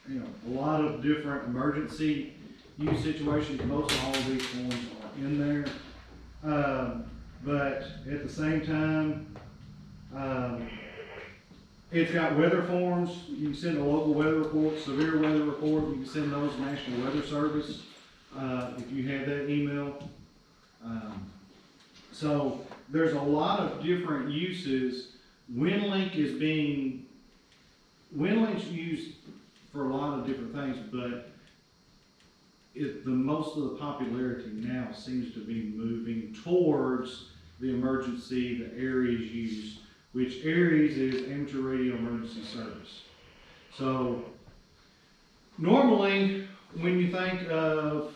you know, a lot of different emergency use situations. Most of all of these forms are in there. But at the same time, it's got weather forms. You can send a local weather report, severe weather report. You can send those to National Weather Service if you have that email. So there's a lot of different uses. WinLink's used for a lot of different things, but the most of the popularity now seems to be moving towards the emergency, the ARES use, which ARES is Amateur Radio Emergency Service. So normally when you think of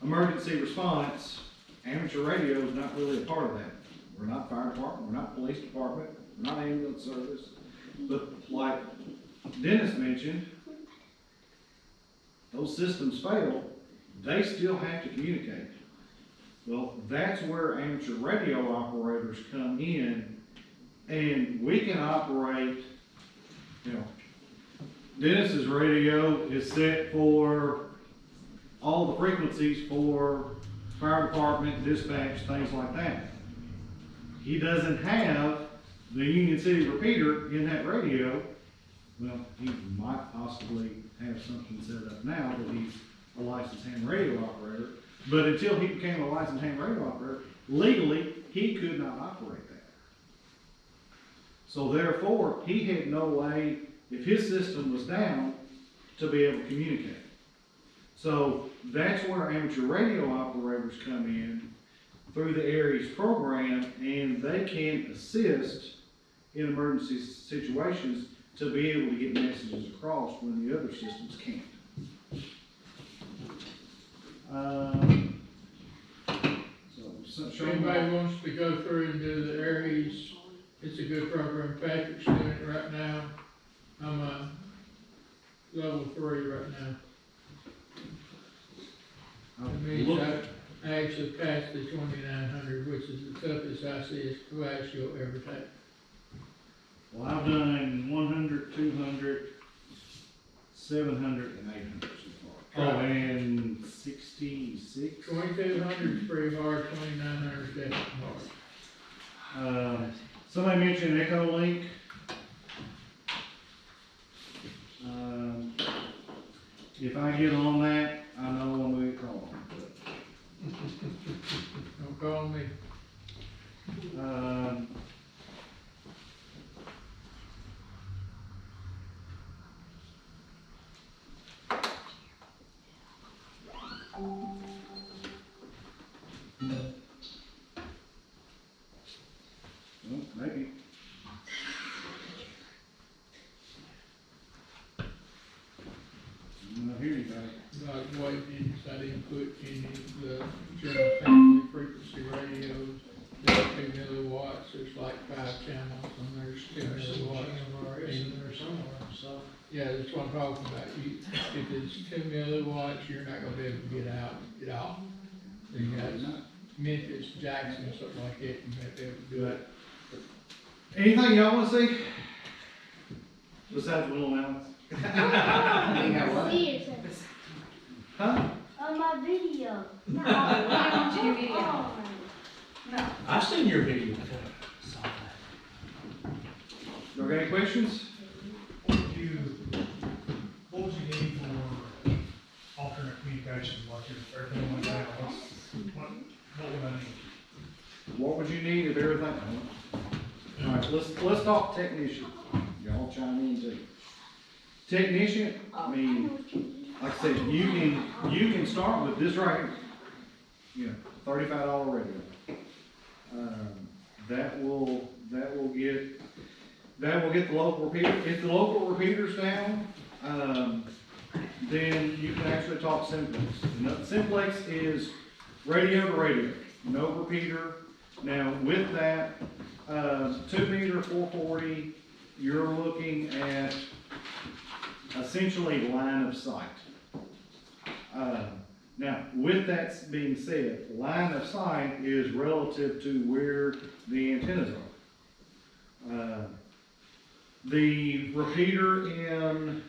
emergency response, amateur radio is not really a part of that. We're not fire department, we're not police department, we're not ambulance service. But like Dennis mentioned, those systems fail, they still have to communicate. Well, that's where amateur radio operators come in, and we can operate, you know, Dennis's radio is set for all the frequencies for fire department, dispatch, things like that. He doesn't have the Union City repeater in that radio. Well, he might possibly have something set up now that he's a licensed ham radio operator. But until he became a licensed ham radio operator, legally, he could not operate that. So therefore, he had no way, if his system was down, to be able to communicate. So that's where amateur radio operators come in through the ARES program, and they can assist in emergency situations to be able to get messages across when the other systems can't. If anybody wants to go through and do the ARES, it's a good program. Patrick's doing it right now. I'm a level 3 right now. It means I actually passed the 2900, which is the toughest ICS class you'll ever take. Well, I've done 100, 200, 700, and 800 so far. Oh, and 66. 2200 is pretty hard, 2900 is definitely hard. Somebody mentioned Echolink. If I get on that, I know I'm gonna get called. Don't call me. Well, maybe. I'm not hearing anybody. Like wavelengths, I didn't put any of the general family frequency radios. They're 2 milliwatts, there's like 5 channels, and there's 2 milliwatts. in there somewhere, so. Yeah, that's what I'm talking about. If it's 2 milliwatts, you're not gonna be able to get off. Then you got Memphis, Jackson, something like that, you might be able to do it. Anything y'all wanna see? Besides Will Allen's? See it, sir. Huh? On my video. No, your video. No. I've seen your video. Y'all got any questions? What would you need for alternate communications, like if everything went down, what would I need? What would you need if everything? Alright, let's talk technician. Y'all chime in too. Technician, I mean, like I said, you can start with this right here. You know, $35 radio. That will get the local repeater. If the local repeater's down, then you can actually talk simplex. Simplex is radio to radio, no repeater. Now with that, 2 meter 440, you're looking at essentially line of sight. Now, with that being said, line of sight is relative to where the antennas are. The repeater in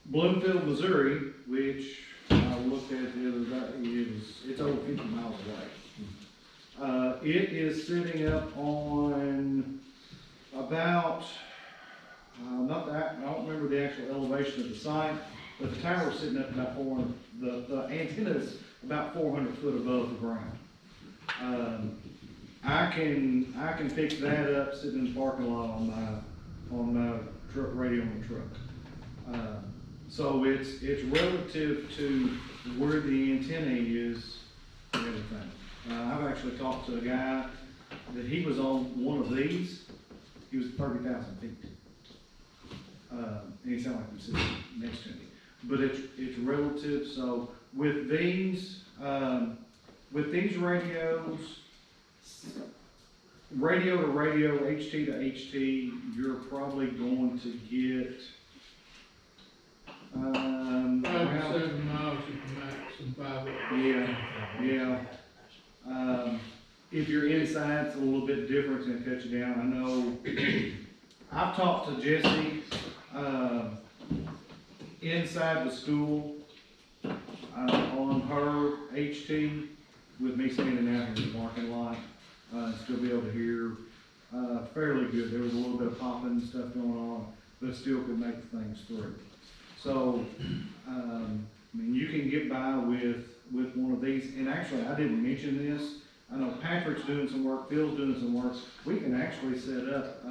Bloomfield, Missouri, which I looked at the other day, it's over 50 miles away. It is sitting up on about, I don't remember the actual elevation of the site, but the tower's sitting up about the antenna's about 400 foot above the ground. I can pick that up sitting in the parking lot on my truck radio on the truck. So it's relative to where the antenna is and everything. I've actually talked to a guy that he was on one of these. He was 30,000 feet. And he sounded like he was sitting next to me. But it's relative, so with these radios, radio to radio, HT to HT, you're probably going to get, 5 to 7 miles at the max and 5 yeah. If you're inside, it's a little bit different, it's gonna cut you down. I know, I've talked to Jesse, inside the school, on her HT, with me standing out here in the parking lot, still be able to hear, fairly good. There was a little bit of popping and stuff going on, but still could make things through. So, I mean, you can get by with one of these, and actually, I didn't mention this. I know Patrick's doing some work, Phil's doing some work. We can actually set up,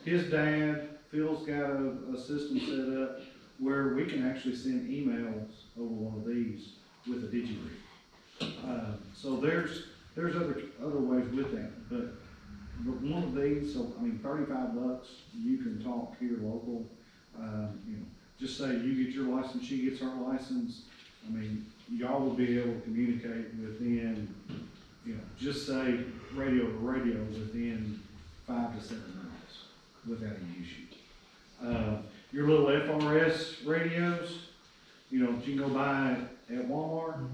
his dad, Phil's got a system set up where we can actually send emails over one of these with a DigiRead. So there's other ways with that, but one of these, so, I mean, $35, you can talk here local, you know, just say you get your license, she gets her license. I mean, y'all will be able to communicate within, you know, just say radio to radio within 5 to 7 miles without any issue. Your little FRS radios, you know, you can go buy at Walmart,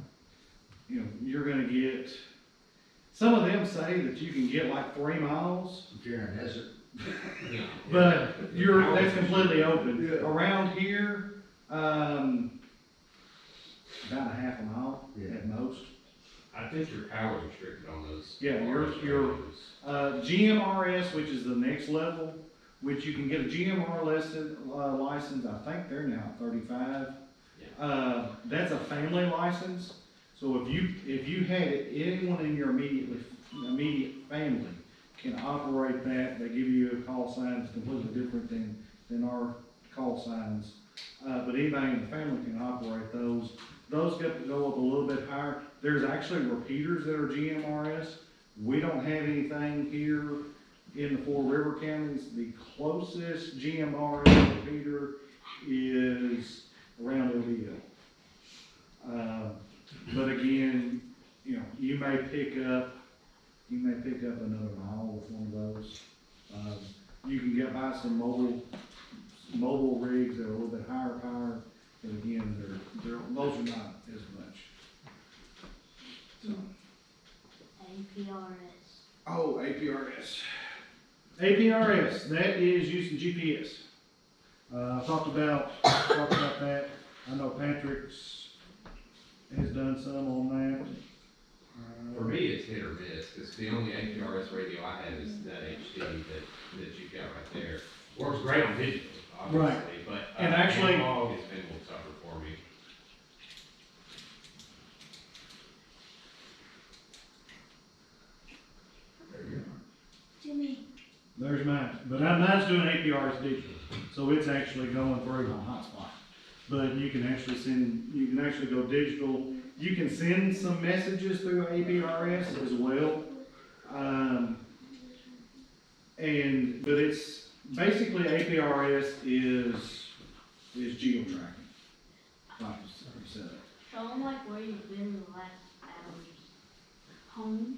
you know, you're gonna get, some of them say that you can get like 3 miles. If you're in a desert. But that's completely open. Around here, about a half a mile at most. I think your power's restricted on those. Yeah, your GMRS, which is the next level, which you can get a GMR license, I think they're now 35. That's a family license, so if you had anyone in your immediate family can operate that, they give you a call sign that's completely different than our call signs. But anybody in the family can operate those. Those go up a little bit higher. There's actually repeaters that are GMRS. We don't have anything here in the 4 river counties. The closest GMRS repeater is around ODL. But again, you know, you may pick up another mile with one of those. You can get by some mobile rigs that are a little bit higher power, but again, those are not as much. So. APRS. Oh, APRS. APRS, that is using GPS. I talked about that. I know Patrick's has done some on that. For me, it's hit or miss, because the only APRS radio I have is that HD that you've got right there. Works great on digital, obviously, Right. but And actually, analog has been a little tougher for me. Jimmy. there's mine, but mine's doing APRS digital, so it's actually going through on hotspot. But you can actually go digital. You can send some messages through APRS as well. But it's basically APRS is geo tracking. Like I said. So I'm like, where you've been the last hours? Home?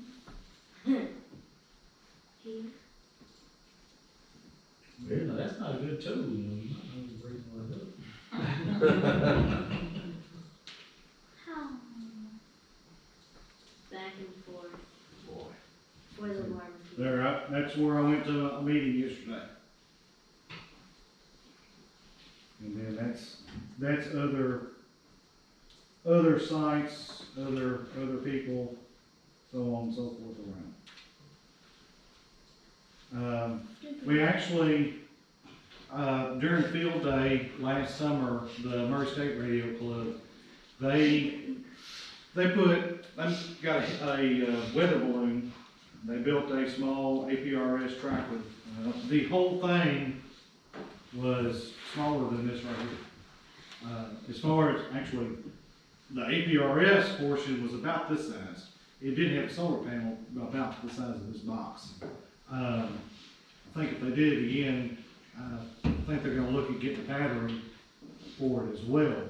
Here? Yeah, no, that's not a good tool, you know, you might know the reason why it does. How? Back and forth. Boy. For the barbecue. That's where I went to a meeting yesterday. And then that's other sites, other people, so on and so forth around. We actually, during field day last summer, the Murray State Radio Club, they got a weather balloon. They built a small APRS tracker. The whole thing was smaller than this right here. As far as actually, the APRS portion was about this size. It did have a solar panel about the size of this box. I think if they did it again, I think they're gonna look at getting a battery for it as well.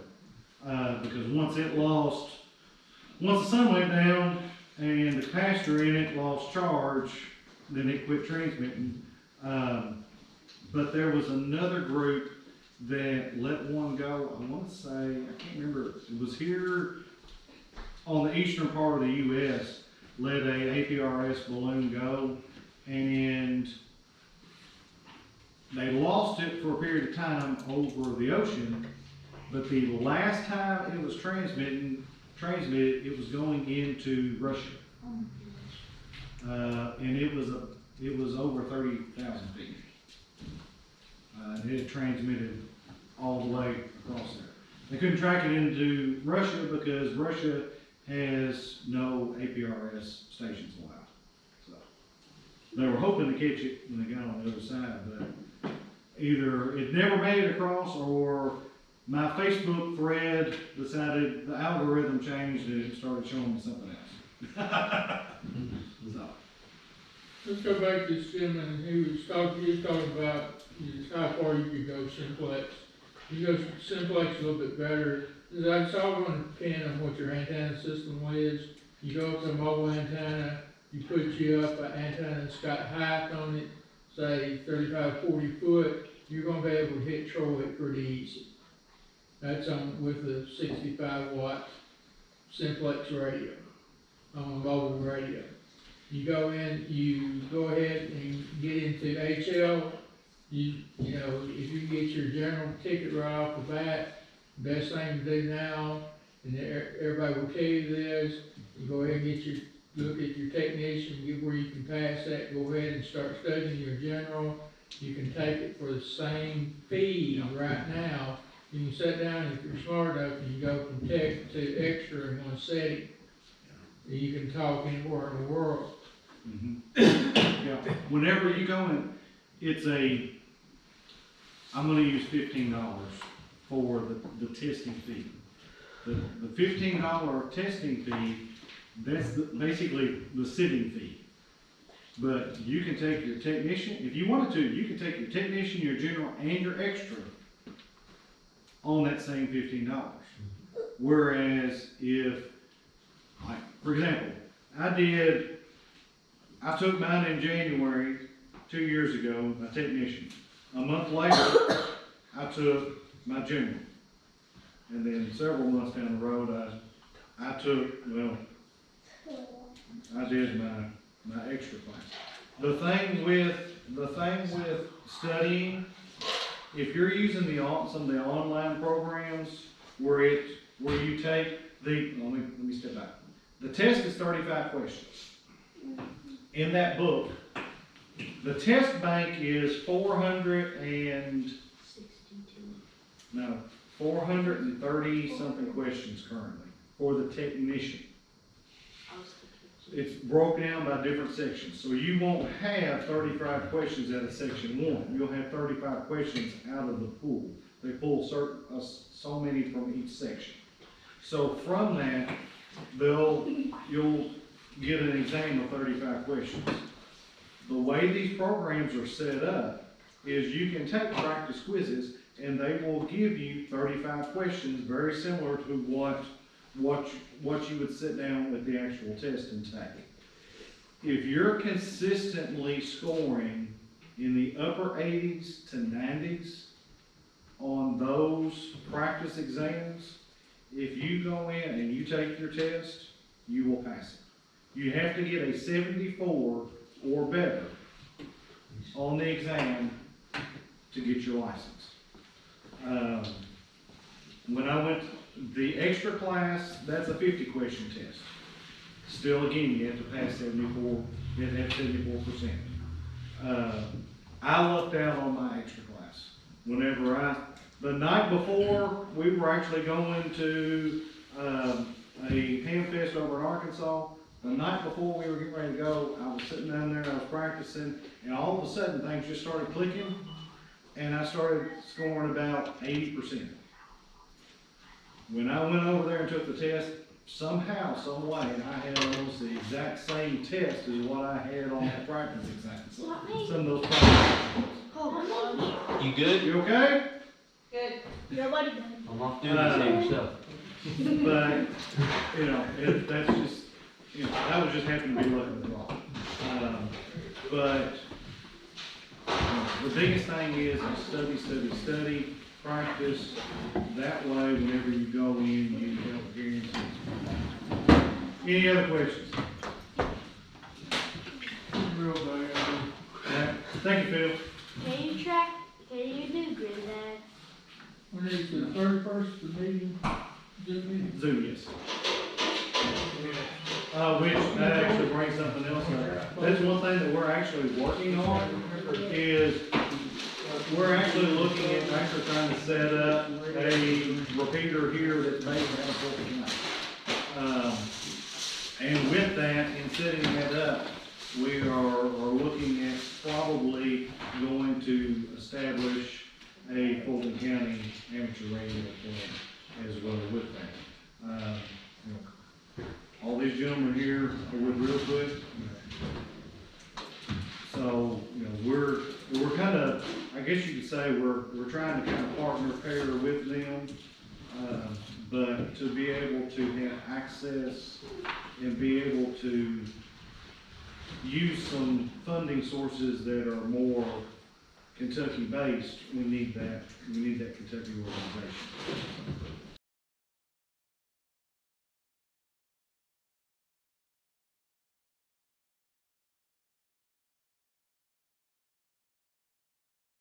Because once the sun went down and the capacitor in it lost charge, then it quit transmitting. But there was another group that let one go, I wanna say, I can't remember, it was here on the eastern part of the US, let a APRS balloon go, and they lost it for a period of time over the ocean, but the last time it was transmitted, it was going into Russia. And it was over 30,000 feet. It had transmitted all the way across there. They couldn't track it into Russia because Russia has no APRS stations allowed. So they were hoping to catch it when they got on the other side, but either it never made it across, or my Facebook thread decided the algorithm changed and it started showing me something else. So. Let's go back to Sim, and he was talking about how far you could go simplex. You go simplex a little bit better. I saw one depend on what your antenna system is. You go up to a mobile antenna, you put you up an antenna that's got height on it, say 35, 40 foot, you're gonna be able to hit Troy pretty easy. That's on with the 65 watt simplex radio, on a mobile radio. You go in, you go ahead and get into HL. You know, if you get your general ticket right off the bat, best thing to do now, and everybody will tell you this, you go ahead and look at your technician, get where you can pass that, go ahead and start studying your general. You can take it for the same fee right now. You can sit down, if you're smart enough, and you go from tech to extra in one setting. You can talk anywhere in the world. Yeah, whenever you go in, I'm gonna use $15 for the testing fee. The $15 testing fee, that's basically the sitting fee. But you can take your technician, if you wanted to, you can take your technician, your general, and your extra on that same $15. Whereas if, like, for example, I took mine in January 2 years ago, my technician. A month later, I took my general. And then several months down the road, I did my extra class. The thing with studying, if you're using some of the online programs where you take let me step back. The test is 35 questions. In that book, the test bank is 430 something questions currently for the technician. It's broken down by different sections, so you won't have 35 questions out of section 1. You'll have 35 questions out of the pool. They pull so many from each section. So from that, you'll get an exam of 35 questions. The way these programs are set up is you can take practice quizzes and they will give you 35 questions, very similar to what you would sit down with the actual test and take. If you're consistently scoring in the upper 80s to 90s on those practice exams, if you go in and you take your test, you will pass it. You have to get a 74 or better on the exam to get your license. When I went the extra class, that's a 50 question test. Still, again, you have to pass 74, you have to have 74%. I lucked out on my extra class. The night before, we were actually going to a ham fest over in Arkansas. The night before we were getting ready to go, I was sitting down there, I was practicing, and all of a sudden things just started clicking, and I started scoring about 80%. When I went over there and took the test, somehow, some way, I had almost the exact same test as what I had on the practice exam. Some of those practice. You good? You okay? Good. Nobody does. I'm off doing the same stuff. But, that's just, that was just happened to be luck of the draw. But the biggest thing is study, practice. That way, whenever you go in, you have guarantees. Any other questions? Real bad. Thank you, Phil. Can you do Granddad? When is the 31st, the meeting, Zoom meeting? Zoom, yes. Which, that actually brings something else up. That's one thing that we're actually working on is, we're actually looking at, actually trying to set up a repeater here that may have full tonight. And with that, in setting that up, we are looking at probably going to establish a Fulton County amateur radio club as well with that. You know, all these gentlemen here are with Real Quick. So, you know, we're kind of, I guess you could say, we're trying to kind of partner pair with them, but to be able to have access and be able to use some funding sources that are more Kentucky-based, we need that Kentucky organization.